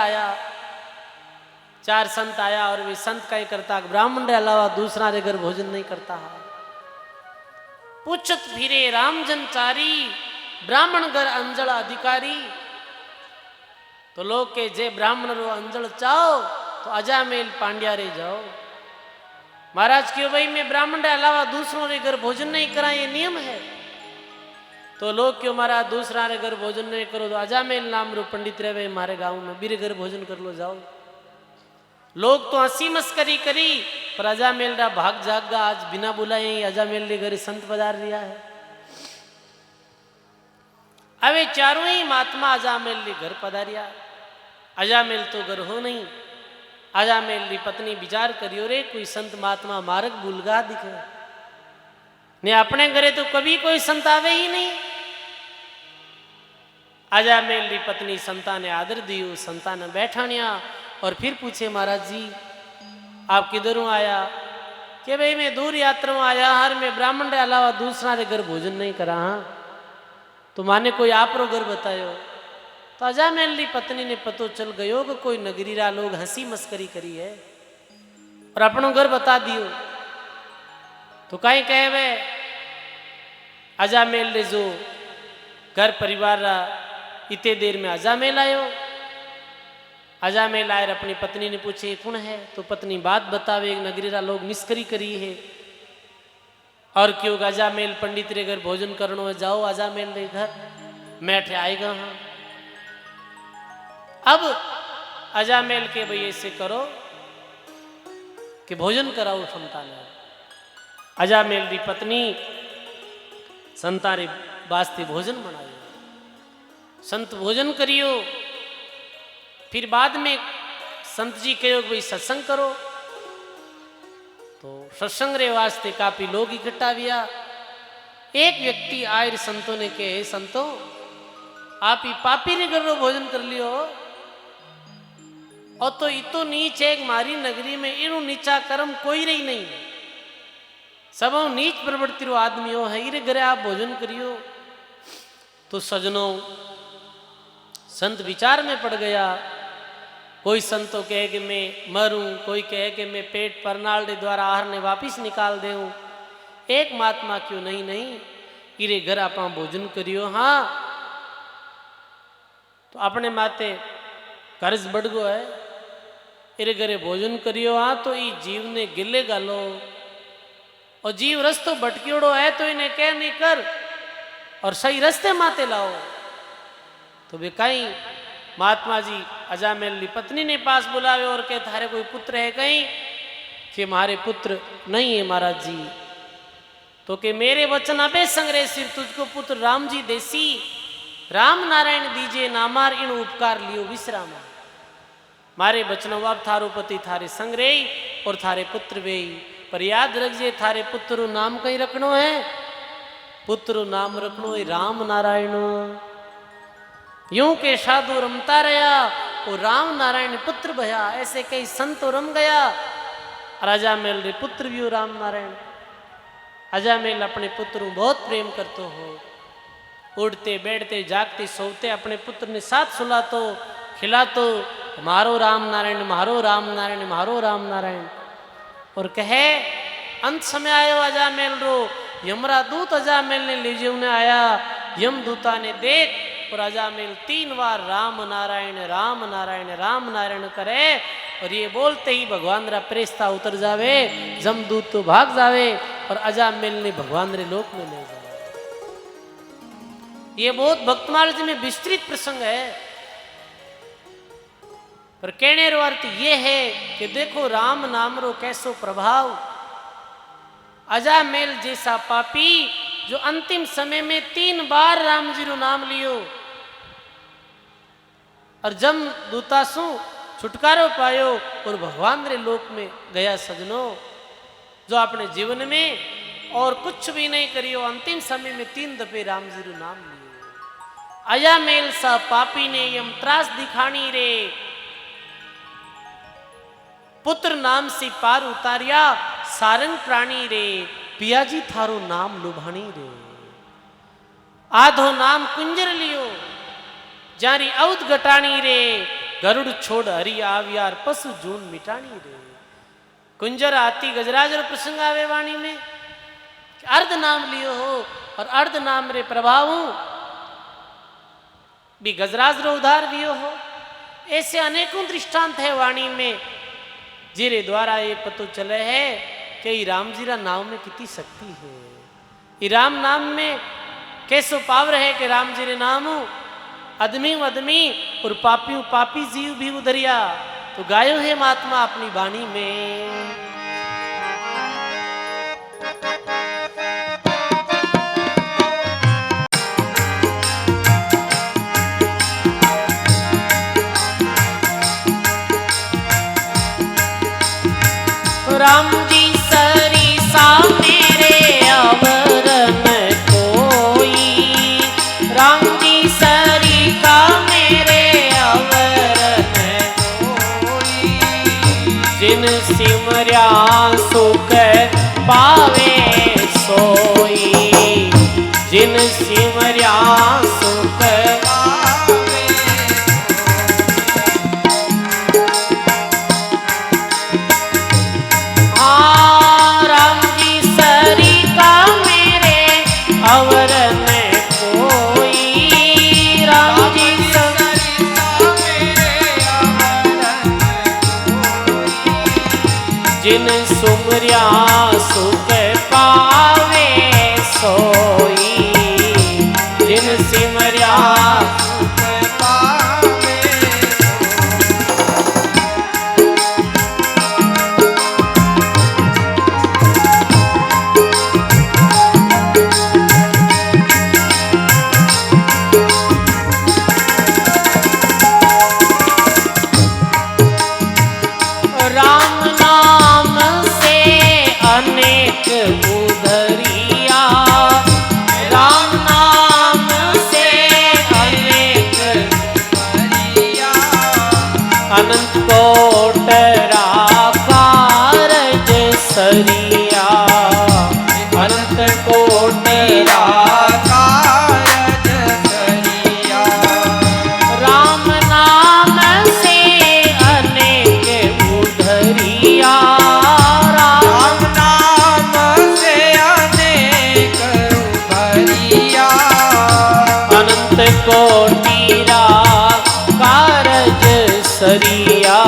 आया और वे संत का ही करता ब्राह्मण रे अलावा दूसरा रे घर भोजन नहीं करता है। पूछत फिरे रामजन चारी, ब्राह्मण घर अंजल अधिकारी। तो लोग के जे ब्राह्मण रो अंजल चाहो तो अजामेल पांड्या रे जाओ। महाराज क्यों भाई मैं ब्राह्मण रे अलावा दूसरों रे घर भोजन नहीं करा, ये नियम है। तो लोग क्यों महाराज दूसरा रे घर भोजन नहीं करो, तो अजामेल नाम रो पंडित रहे हमारे गांव में, बीरे घर भोजन कर लो जाओ। लोग तो हंसी मस्करी करी, पर अजामेल रा भाग जागा आज बिना बुलाए अजामेल रे घर संत पधार रिया है। अवे चारों ही महात्मा अजामेल रे घर पधारिया। अजामेल तो घर हो नहीं। अजामेल री पत्नी विचार करियो रे कोई संत महात्मा मार्ग भूलगा दिखे ने, अपने घरे तो कभी कोई संत आवे ही नहीं। अजामेल री पत्नी संता ने आदर दियो, संता ने बैठानिया और फिर पूछे महाराज जी आप किधरों आया? कि भाई मैं दूर यात्रा में आया, हर में ब्राह्मण रे अलावा दूसरा रे घर भोजन नहीं करा। हाँ तो माने कोई आप रो घर बतायो। तो अजामेल री पत्नी ने पतो चल गयो कि कोई नगरी रा लोग हंसी मस्करी करी है और अपनो घर बता दियो। तो कहीं कहे वे अजामेल रे जो घर परिवार रा इतने देर में अजामेल आयो। अजामेल आयर अपनी पत्नी ने पूछे कौन है? तो पत्नी बात बतावे, नगरी रा लोग मिस्करी करी है और क्यों अजामेल पंडित रे घर भोजन करनो है, जाओ अजामेल रे घर मैठे आएगा। हाँ अब अजामेल के भाई ऐसे करो कि भोजन कराओ संता ने। अजामेल री पत्नी संता रे वास्ते भोजन बनायो, संत भोजन करियो। फिर बाद में संत जी कहो भाई सत्संग करो। तो सत्संग रे वास्ते काफी लोग इकट्ठा हुआ। एक व्यक्ति आयर संतों ने कहे संतो आप ही पापी रे घर रो भोजन कर लियो, और तो इतो नीच एक मारी नगरी में इनु नीचा कर्म कोई रही नहीं, सब नीच प्रवृत्ति रो आदमी हो है, इरे घरे आप भोजन करियो। तो सजनों संत विचार में पड़ गया। कोई संतों कहे कि मैं मरूं, कोई कहे कि मैं पेट परनाल रे द्वारा आहार ने वापिस निकाल देऊं। एक महात्मा क्यों नहीं नहीं इरे घर आप भोजन करियो। हाँ तो अपने माते कर्ज बढ़ गो है, इरे घरे भोजन करियो। हाँ तो ये जीव ने गिले गालो, और जीव रस्तो भटकियोड़ो है तो इन्हें कह नहीं कर और सही रस्ते माते लाओ। तो वे कहीं महात्मा जी अजामेल री पत्नी ने पास बुलावे और कहे थारे कोई पुत्र है कहीं? कि हमारे पुत्र नहीं है महाराज जी। तो के मेरे वचन अबे संग्रह सिर तुझको पुत्र राम जी देसी, राम नारायण दीजिए नामार इन उपकार लियो विश्रामा। मारे बचन अब थारो पति थारे संग्रह और थारे पुत्र वे, पर याद रखिए थारे पुत्र नाम कहीं रखनो है, पुत्र नाम रखनो है राम नारायण। यूं के साधु रमता रहा और राम नारायण पुत्र भया, ऐसे कई संत रम गया। अजामेल रे पुत्र भी राम नारायण। अजामेल अपने पुत्र को बहुत प्रेम करते हो, उड़ते बैठते जागते सोते अपने पुत्र ने साथ सुलातो खिलातो, मारो राम नारायण मारो राम नारायण मारो राम नारायण। और कहे अंत समय आयो अजामेल रो, यमरा दूत अजामेल ने लीजिए उन्हें आया। यम दूता ने देख और अजामिल 3 बार राम नारायण राम नारायण राम नारायण करे और ये बोलते ही भगवान रा प्रेस्ता उतर जावे, जमदूत तो भाग जावे और अजामिल ने भगवान रे लोक में ले जावे। ये बहुत भक्तमाल जी में विस्तृत प्रसंग है, पर कहने रो अर्थ ये है कि देखो राम नाम रो कैसो प्रभाव। अजामिल जैसा पापी जो अंतिम समय में 3 बार राम जी रो नाम लियो और जम दूतासु छुटकारो पायो और भगवान रे लोक में गया। सजनो जो अपने जीवन में और कुछ भी नहीं करियो, अंतिम समय में 3 दफे राम जी रो नाम लियो। अजामिल सा पापी ने यम त्रास दिखानी रे, पुत्र नाम से पार उतारिया, सारंग प्राणी रे पियाजी थारो नाम लुभाणी रे। आधो नाम कुंजर लियो, जारी औद गटाणी रे, गरुड़ छोड़ हरि आवियार पशु जून मिटाणी रे। कुंजर आती गजराज रो प्रसंग आवे वाणी में, अर्ध नाम लियो हो और अर्ध नाम रे प्रभाव भी गजराज रो उधार दियो हो। ऐसे अनेकों दृष्टांत है वाणी में, जिरे द्वारा ये पतो चले है कि राम जी रा नाम में कितनी शक्ति है। ये राम नाम में कैसो पावर है कि राम जी रे नाम आदमी आदमी और पापियों पापी जीव भी उधरिया। तो गायो है महात्मा अपनी वाणी में, राम जी सरीसा मेरे अवरन कोई, राम जी सरीका मेरे अवरन कोई, जिन सिमरया सुख पावे सोई, जिन सिमरया सुख जिन सुमरिया सुख पावे सोई, जिन सिमरिया सुख पावे। राम नाम से अनेक उधरिया, राम नाम से अनेक उधरिया, अनंत कोटरा कारज सरिया, अनंत कोटरा कारज सरिया। राम नाम से अनेक उधरिया, राम नाम से अनेक उधरिया, अनंत कोटिरा कारज सरिया,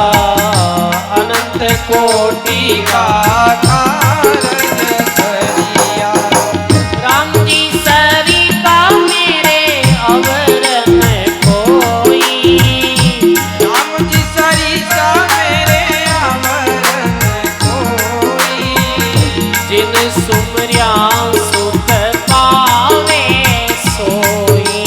अनंत कोटिरा कारज सरिया। राम जी सरिका मेरे अवरन कोई, राम जी सरिका मेरे अवरन कोई, जिन सुमरिया सुख पावे सोई।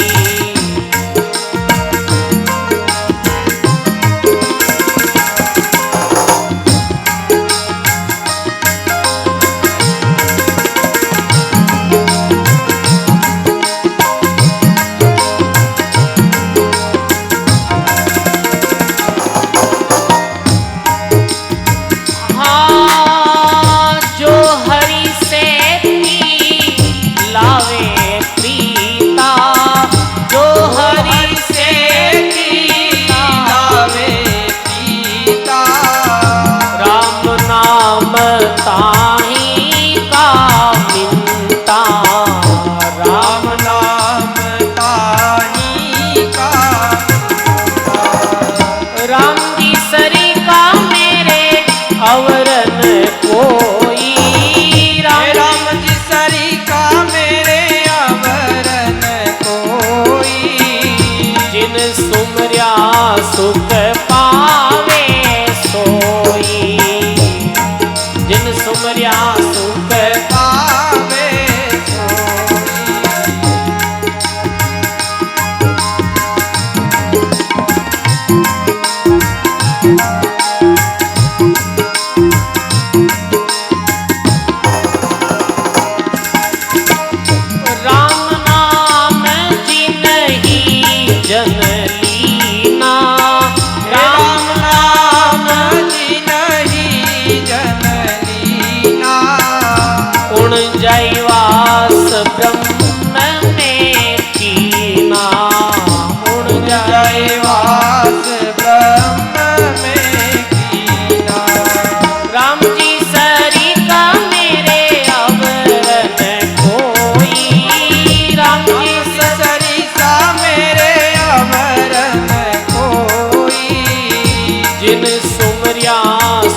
जिन सुमरिया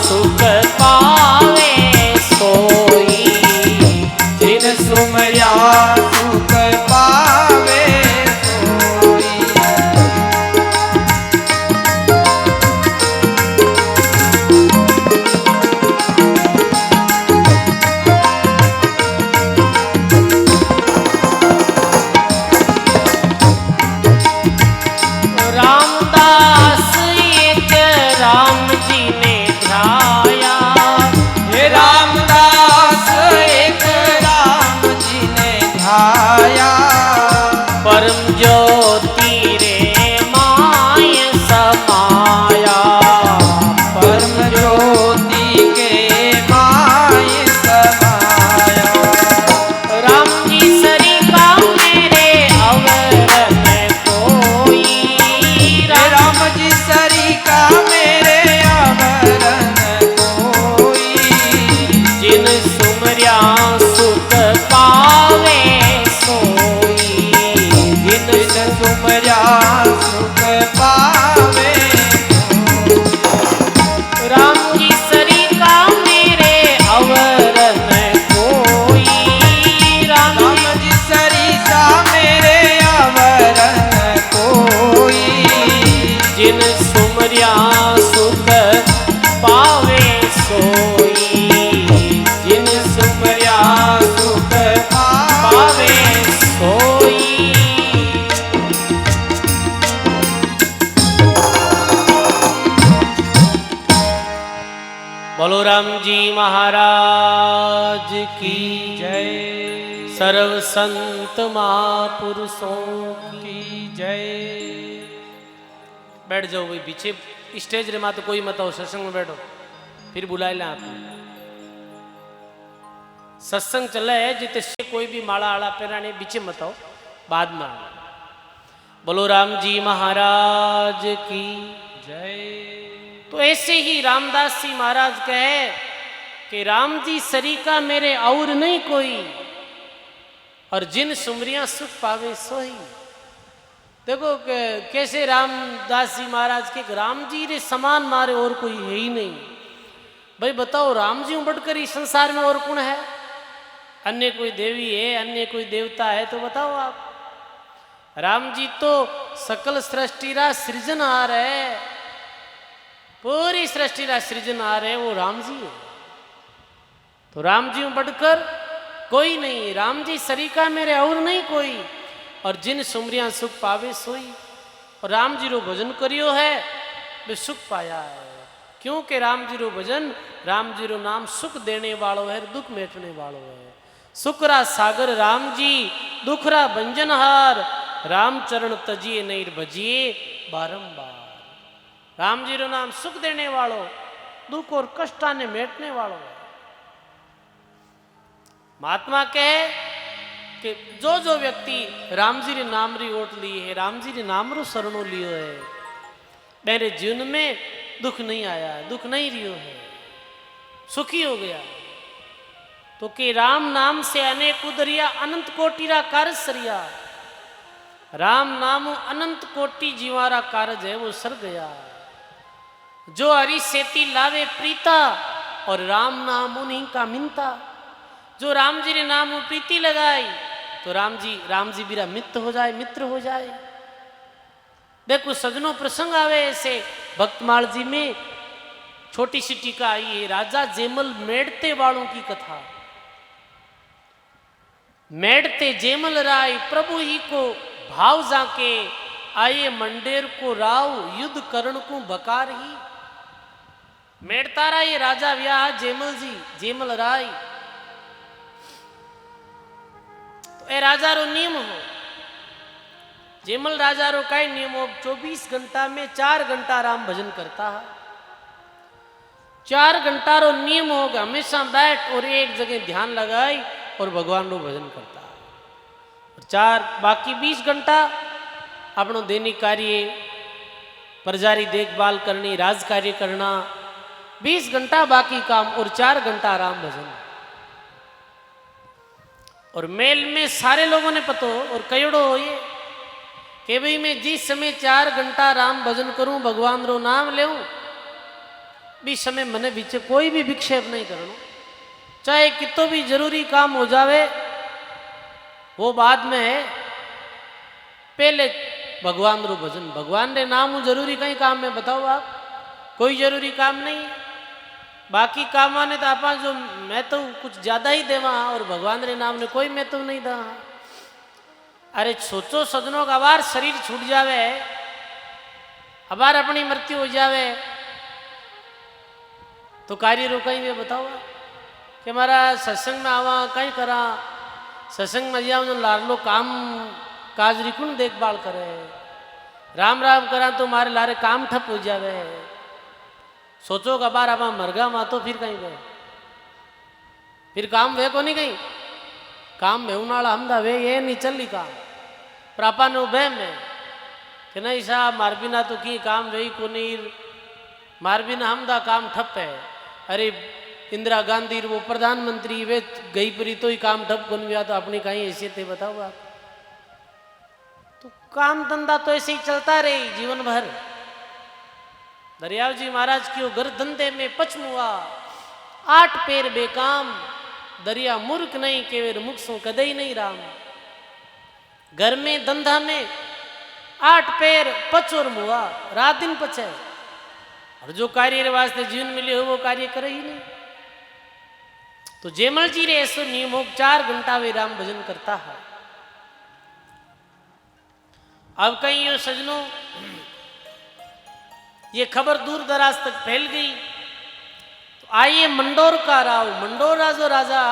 सुख पावे सोई, जिन सुमरिया सुख पावे सोई। रामदास एक राम जी ने ध्याया, हे रामदास एक राम जी ने ध्याया। परम ज्योति रे माय समाया, परम ज्योति के माय समाया। राम जी सरिका मेरे अवरन कोई, राम जी सरिका मेरे अवरन कोई। जिन सुमरिया सुख पावे सोई, जिन जिन सुमरिया सुख पावे। राम जी सरिका मेरे अवरन कोई, राम राम जी सरिका मेरे अवरन कोई। जिन सुमरिया सुख पावे सोई, जिन सुमरिया सुख पावे सोई। बोलो राम जी महाराज की जय। सर्व संत महापुरुषों की जय। बैठ जाओ भाई पीछे स्टेज रे मा तो कोई मत हो, सत्संग में बैठो, फिर बुला लें आप। सत्संग चले है जिते से कोई भी माला आला पेराने पीछे मत हो, बाद में आना। बोलो राम जी महाराज की जय। तो ऐसे ही रामदास जी महाराज कहे कि राम जी सरिका मेरे और नहीं कोई, और जिन सुमरियां सुख पावे सोई। देखो कैसे रामदास जी महाराज के राम जी रे समान मारे और कोई है ही नहीं। भाई बताओ, राम जी बढ़कर इस संसार में और कौन है? अन्य कोई देवी है, अन्य कोई देवता है तो बताओ आप। राम जी तो सकल सृष्टि रा सृजनहार है, पूरी सृष्टि रा सृजनहार है, वो राम जी है। तो राम जी बढ़कर कोई नहीं, राम जी सरिका मेरे और नहीं कोई, और जिन सुमरियां सुख पावे सोई। और राम जी रो भजन करियो है वे सुख पाया है, क्योंकि राम जी रो भजन, राम जी रो नाम सुख देने वालो है, दुख मेटने वालो है। सुखरा सागर राम जी, दुखरा भंजनहार, राम चरण तजिए नहीं भजिए बारंबार। राम जी रो नाम सुख देने वालो, दुख और कष्टा ने मेटने वालो है। महात्मा कहे कि जो जो व्यक्ति राम जी रे नाम री ओट ली है, राम जी रे नाम रो शरणो लियो है, मेरे जीवन में दुख नहीं आया, दुख नहीं रियो है, सुखी हो गया। तो कि राम नाम से अनेक उदरिया, अनंत कोटि रा कारज सरिया। राम नाम अनंत कोटि जीवारा कारज है वो सर गया। जो हरि सेती लावे प्रीता, और राम नाम उन्हीं का मिनता। जो राम जी ने नाम में प्रीति लगाई तो राम जी मेरा मित्र हो जाए, मित्र हो जाए। देखो सजनों, प्रसंग आवे ऐसे भक्तमाल जी में छोटी सी टीका आई है, राजा जेमल मेड़ते वालों की कथा। मेड़ते जेमल राय प्रभु ही को भाव जाके आए, मंडेर को राव युद्ध करण को बकार ही। मेड़तारा ये राजा व्याह जेमल जी, जेमल राय। तो ए राजा रो नियम हो, जेमल राजा रो कई नियम हो, 24 घंटा में 4 घंटा राम भजन करता है। 4 घंटा रो नियम होगा, हमेशा बैठ और एक जगह ध्यान लगाई और भगवान रो भजन करता है। बाकी 20 घंटा अपनो दैनिक कार्य, प्रजारी देखभाल करनी, राज कार्य करना, 20 घंटा बाकी काम, और 4 घंटा राम भजन। और मेल में सारे लोगों ने पतो और कईड़ो हो ये कि भाई मैं जिस समय 4 घंटा राम भजन करूं, भगवान रो नाम लेऊं, भी समय मने बीचे कोई भी विक्षेप नहीं करना, चाहे कितो भी जरूरी काम हो जावे वो बाद में है, पहले भगवान रो भजन, भगवान रे नाम हूँ जरूरी कहीं काम में बताओ आप, कोई जरूरी काम नहीं। बाकी काम आने तो आप जो मैं तो कुछ ज्यादा ही देवा और भगवान रे नाम ने कोई मैं तो नहीं दा। अरे सोचो सजनों का बार शरीर छूट जावे, अबार अपनी मृत्यु हो जावे तो कार्य रोकाई वे बताओ कि हमारा सत्संग में आवा कहीं करा, सत्संग में जाओ लारलो काम काज रिकुन देखभाल करे, राम राम करा तो हमारे लारे काम ठप हो जावे। सोचो का बार आप मरगा मा तो फिर कहीं गए, फिर काम वे को नहीं कहीं काम में उनाला हमदा वे ये नहीं चली काम प्रापा ने उभे में कि नहीं साहब मार बिना तो की काम वे को नहीं, मार बिना हमदा काम ठप है। अरे इंदिरा गांधी वो प्रधानमंत्री वे गई परी तो ही काम ठप कौन गया, तो अपनी कहीं हैसियत है बताओ आप। तो काम धंधा तो ऐसे ही चलता रही जीवन भर। दरियाव जी महाराज की घर धंधे में पचमुआ 8 पैर बेकाम, दरिया मूर्ख नहीं केवेर मुख सो कदे ही नहीं राम। घर में धंधा में 8 पैर पचोर मुआ, रात दिन पचे, और जो कार्य वास्ते जीवन मिले हो वो कार्य करे ही नहीं। तो जेमल जी रे ऐसो नियम हो 4 घंटा वे राम भजन करता है। अब कहीं यो सजनों ये खबर दूर दराज तक फैल गई, तो आइए मंडोर का राव, मंडोर राजो राजा,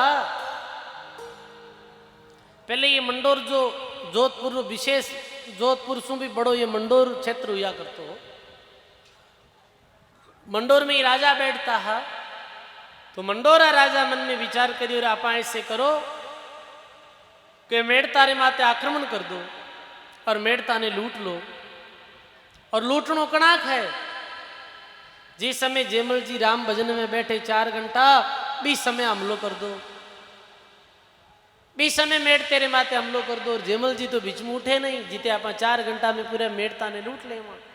पहले ये मंडोर जो जोधपुर विशेष जोधपुर सु भी बड़ो ये मंडोर क्षेत्र हुआ करतो, मंडोर में ही राजा बैठता है। तो मंडोरा राजा मन में विचार करियो आप ऐसे करो कि मेड़ता रे माते आक्रमण कर दो और मेड़ता ने लूट लो, और लूटनो कणाक है। जिस समय जेमल जी राम भजन में बैठे 4 घंटा, बीस समय हमलो कर दो, बीस समय मेड़ तेरे माते हमलो कर दो, और जेमल जी तो बीच में उठे नहीं, जीते आप 4 घंटा में पूरे मेड़ता ने लूट ले वहां।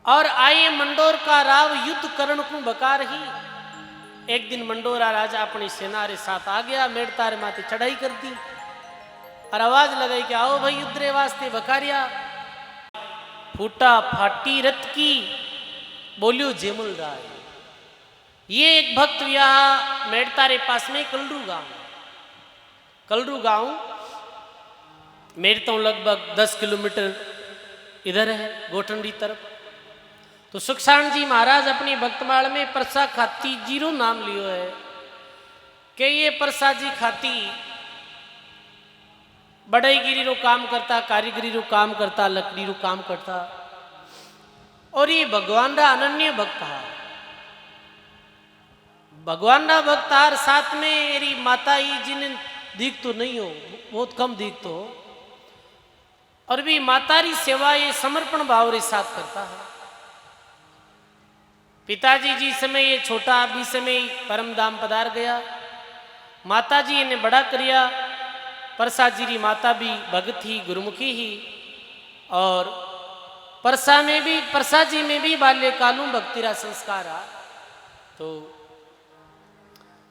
और आइए मंडोर का राव युद्ध करण को बकार ही। एक दिन मंडोरा राजा अपनी सेना रे साथ आ गया, मेड़ता रे माते चढ़ाई कर दी और आवाज लगाई कि आओ भाई युद्ध रे वास्ते बकारिया। फूटा फाटी रथ की बोलियो जेमल राय। ये एक भक्त यहाँ मेड़ता रे पास में कलरू गांव मेड़ता लगभग 10 किलोमीटर इधर है गोठंडी तरफ। तो सुखसाण जी महाराज अपनी भक्तमाल में परसा खाती जीरो नाम लियो है कि ये परसा जी खाती बढ़ईगिरी रो काम करता, कारीगरी रो काम करता, लकड़ी रो काम करता, और ये भगवान रा अनन्य भक्त है। भगवान रा भक्त हार साथ में मेरी माता ही जिन दीख तो नहीं हो, बहुत कम दीख तो, और भी माता री सेवा ये समर्पण भाव रे साथ करता है। पिताजी जी समय ये छोटा अभी समय परम धाम पधार गया, माता जी ने बड़ा करिया। परसा जी री माता भी भगत ही गुरुमुखी ही, और परसा में भी परसा जी में भी बाल्यकालू भक्ति रा संस्कार आ। तो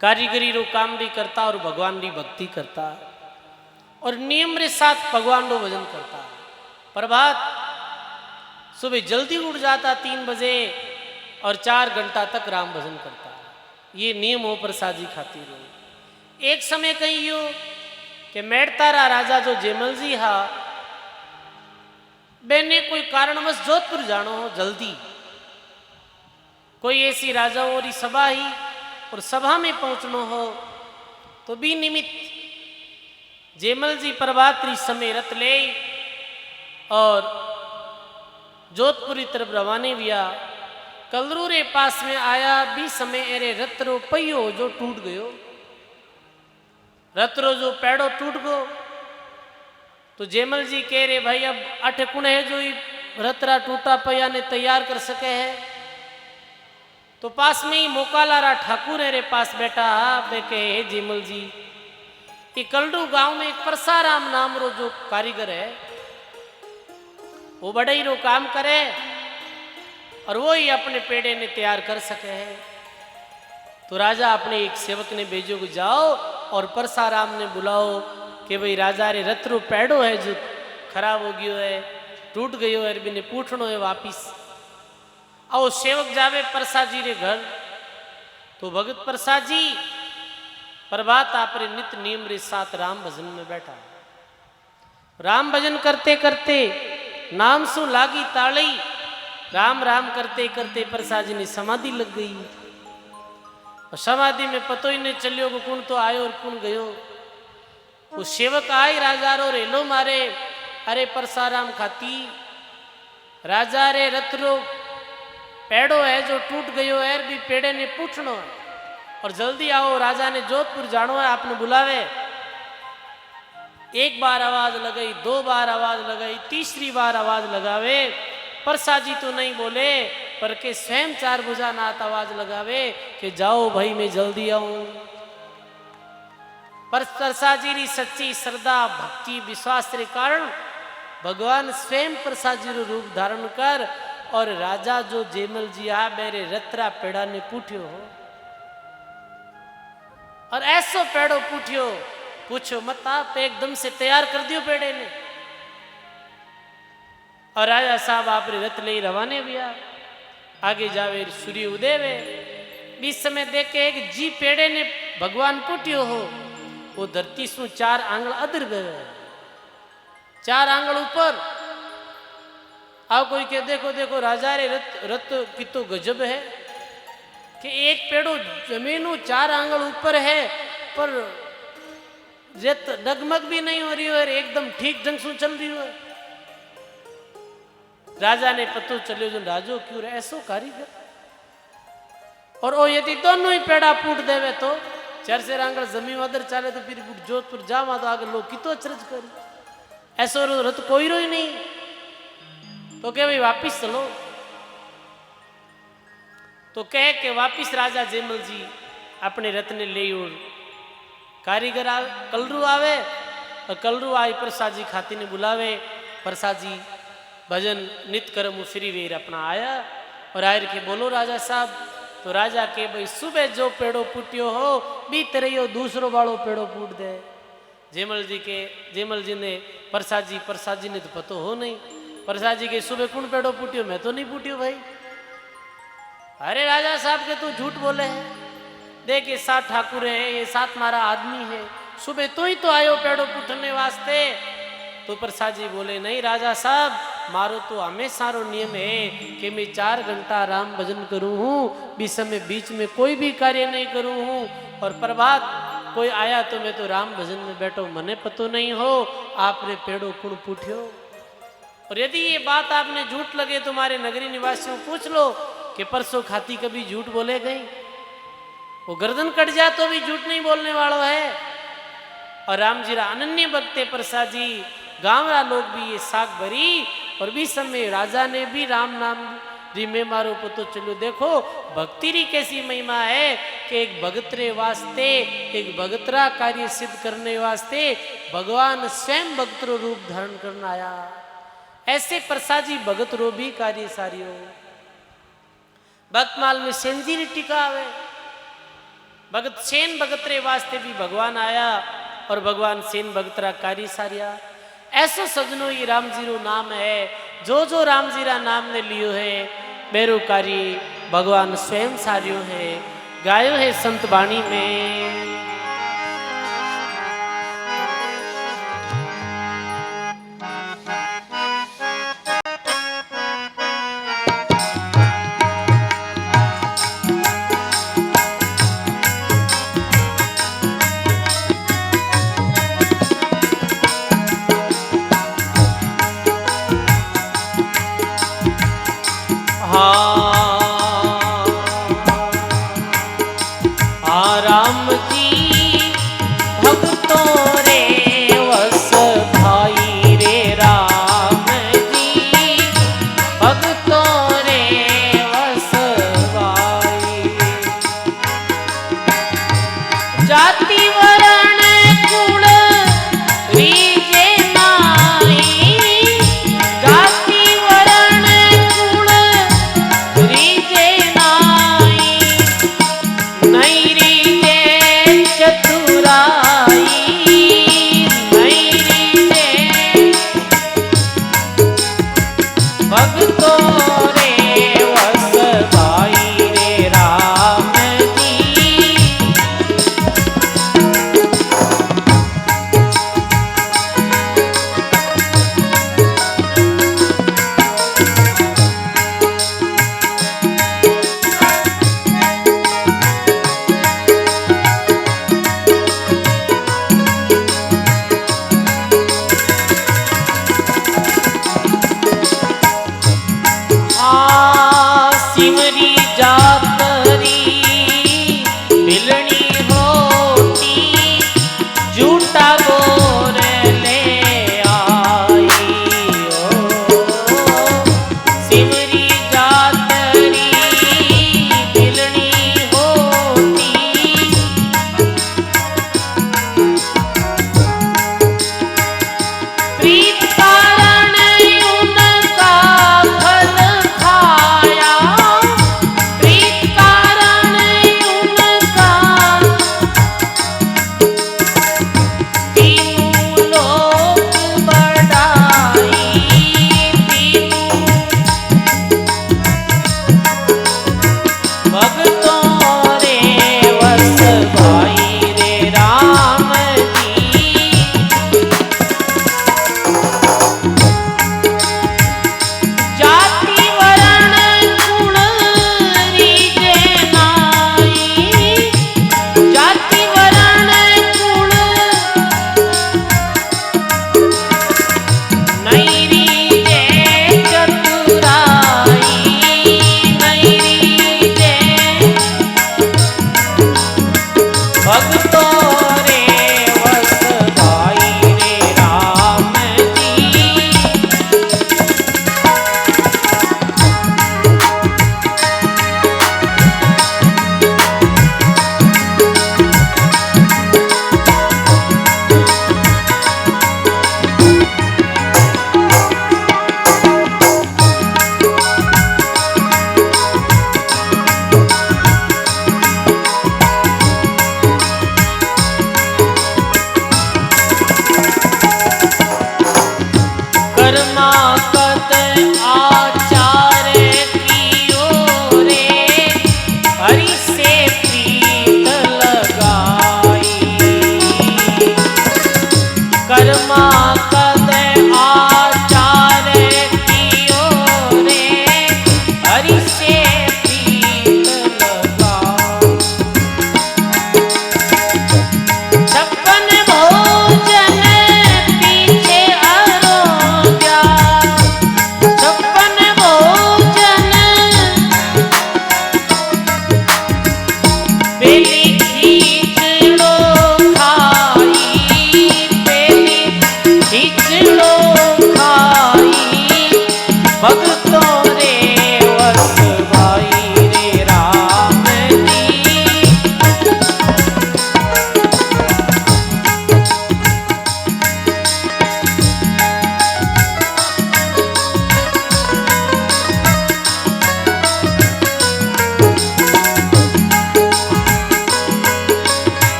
कारीगरी रो काम भी करता और भगवान री भक्ति करता, और नियम रे साथ भगवान रो भजन करता। प्रभात सुबह जल्दी उठ जाता 3 बजे और 4 घंटा तक राम भजन करता। ये नियम हो प्रसाद जी खातिर हो। एक समय कहीं यो कि मेड़तारा राजा जो जेमल जी हा बेने कोई कारणवश जोधपुर जानो हो जल्दी, कोई ऐसी राजाओं री सभा ही और सभा में पहुंचनो हो, तो भी निमित्त जेमल जी प्रभात समय रथ ले और जोधपुरी तरफ रवाने हुआ। कलरू रे पास में आया भी समय एरे रथ रो पहियो जो टूट गयो, रथ रो जो पैड़ो टूट गयो। तो जेमल जी कह रहे भाई अब अठ कुण है जो रथ रा टूटा पहिया ने तैयार कर सके है। तो पास में ही मोकालारा ठाकुर है रे पास बैठा बे कहे हे जेमल जी, ये कलडू गांव में एक परसाराम नाम रो जो कारीगर है वो बड़ई रो काम करे, और वो ही अपने पेड़े ने तैयार कर सके है। तो राजा अपने एक सेवक ने भेजो कि जाओ और परसाराम ने बुलाओ कि भाई राजा रे रथ रो पेड़ो है जो खराब हो गयो है, टूट गयो है, बिने पूछनो है वापिस। आओ सेवक जावे परसा जी रे घर। तो भगत परसा जी प्रभात आपरे नित्य नियम रे साथ राम भजन में बैठा। राम भजन करते करते नाम सु लागी ताली, राम राम करते करते परसा जी ने समाधि लग गई। और समाधि में पतो ही नहीं चलियो कि कौन तो आयो और कौन गयो। वो सेवक आई राजा रो रेलो मारे, अरे परसाराम खाती राजा रे रथ रो पेड़ो है जो टूट गयो है, भी पेड़े ने पूछनो है और जल्दी आओ, राजा ने जोधपुर जानो है, आपने बुलावे। एक बार आवाज लगाई, दो बार आवाज लगाई, तीसरी बार आवाज लगावे, परसा जी तो नहीं बोले, पर के स्वयं चार भुजा नाथ आवाज लगावे कि जाओ भाई मैं जल्दी आऊं। पर परसा जी री सच्ची श्रद्धा भक्ति विश्वास के कारण भगवान स्वयं परसा जी रो रूप धारण कर और राजा जो जेमल जी आ मेरे रत्रा पेड़ा ने पूछ्यो हो और ऐसो पेड़ो पूछ्यो, पूछो मत आप एकदम से तैयार कर दियो पेड़े ने। और राजा साहब आप रथ ले रवाने भी आगे जावे सूर्य उदय वे। बीस समय देख के एक जी पेड़े ने भगवान पूछ्यो हो, वो धरती सु 4 आंगल अदर गए, 4 आंगल ऊपर। आओ कोई के देखो देखो राजा रे रथ की तो गजब है कि एक पेड़ो जमीनू 4 आंगल ऊपर है, पर रेत डगमग भी नहीं हो रही है, एकदम ठीक ढंग से चल रही है। राजा ने पतो चलियो जो राजो क्यों रे ऐसो कारीगर। और ओ यदि दोनों ही पेड़ा फूट देवे तो 4 आंगल जमीन अदर चाले तो फिर जोधपुर जावा तो आगे लोग कितो अचरज करी, ऐसो रथ कोई रो ही नहीं। तो कहे भाई वापिस चलो। तो कहे के वापिस राजा जेमल जी अपने रथ ने ले और कारीगर आवे, कलरू आवे और कलरू आई परसा जी खाती ने बुलावे। परसा जी भजन नित कर्म श्री वीर अपना आया और आयर के बोलो राजा साहब। तो राजा के भाई सुबह जो पेड़ो पुटियो हो बीते रहियो दूसरो वालो पेड़ो पुट दे। जेमल जी ने परसा जी ने तो पतो हो नहीं। परसा जी के सुबह कौन पेड़ो पुटियो, मैं तो नहीं पुटियो भाई। अरे राजा साहब के तू झूठ बोले है, देख ये 7 ठाकुर है, ये 7 मारा आदमी है, सुबह तो ही तो आयो पेड़ो पुटने वास्ते। तो परसा जी बोले नहीं राजा साहब, मारो तो हमेशा रो नियम है कि मैं 4 घंटा राम भजन करूं हूँ, बीच में कोई भी कार्य नहीं करूं हूँ। और प्रभात कोई आया तो मैं तो राम भजन में बैठो, मने पतो नहीं हो आपने पेड़ो कुण पूछ्यो। और यदि ये बात आपने झूठ लगे तुम्हारे नगरी निवासियों पूछ लो कि परसों खाती कभी झूठ बोले गई, वो गर्दन कट जाए तो भी झूठ नहीं बोलने वालों है। और राम जी रा अनन्य भक्ते परसा जी, गांव रा लोग भी ये साग भरी। और भी समय राजा ने भी राम नाम री में मारो पतो चलो। देखो भक्ति री कैसी महिमा है कि एक भगतरे वास्ते, एक भगतरा कार्य सिद्ध करने वास्ते भगवान स्वयं भगतरो रूप धारण करना आया। ऐसे परसा जी भगत रो भी कार्य सारियो। भक्तमाल में सेन जी री टीका आवे, भगत सेन भगतरे वास्ते भी भगवान आया और भगवान सेन भगतरा कार्य सारिया। ऐसो सजनो ये राम जी रो नाम है। जो राम जी रा नाम ने लियो है मेरो कार्य भगवान स्वयं सारियो है। गायो है संत बाणी में, राम जी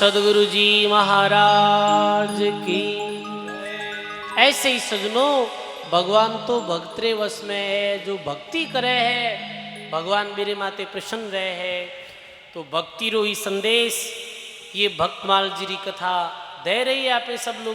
सदगुरु जी महाराज की। ऐसे ही सजनों, भगवान तो भक्तरे वश में है। जो भक्ति करे है भगवान मेरे माते प्रसन्न रहे है। तो भक्ति रो ही संदेश ये भक्तमाल जी री कथा दे रही है। आप सब लोग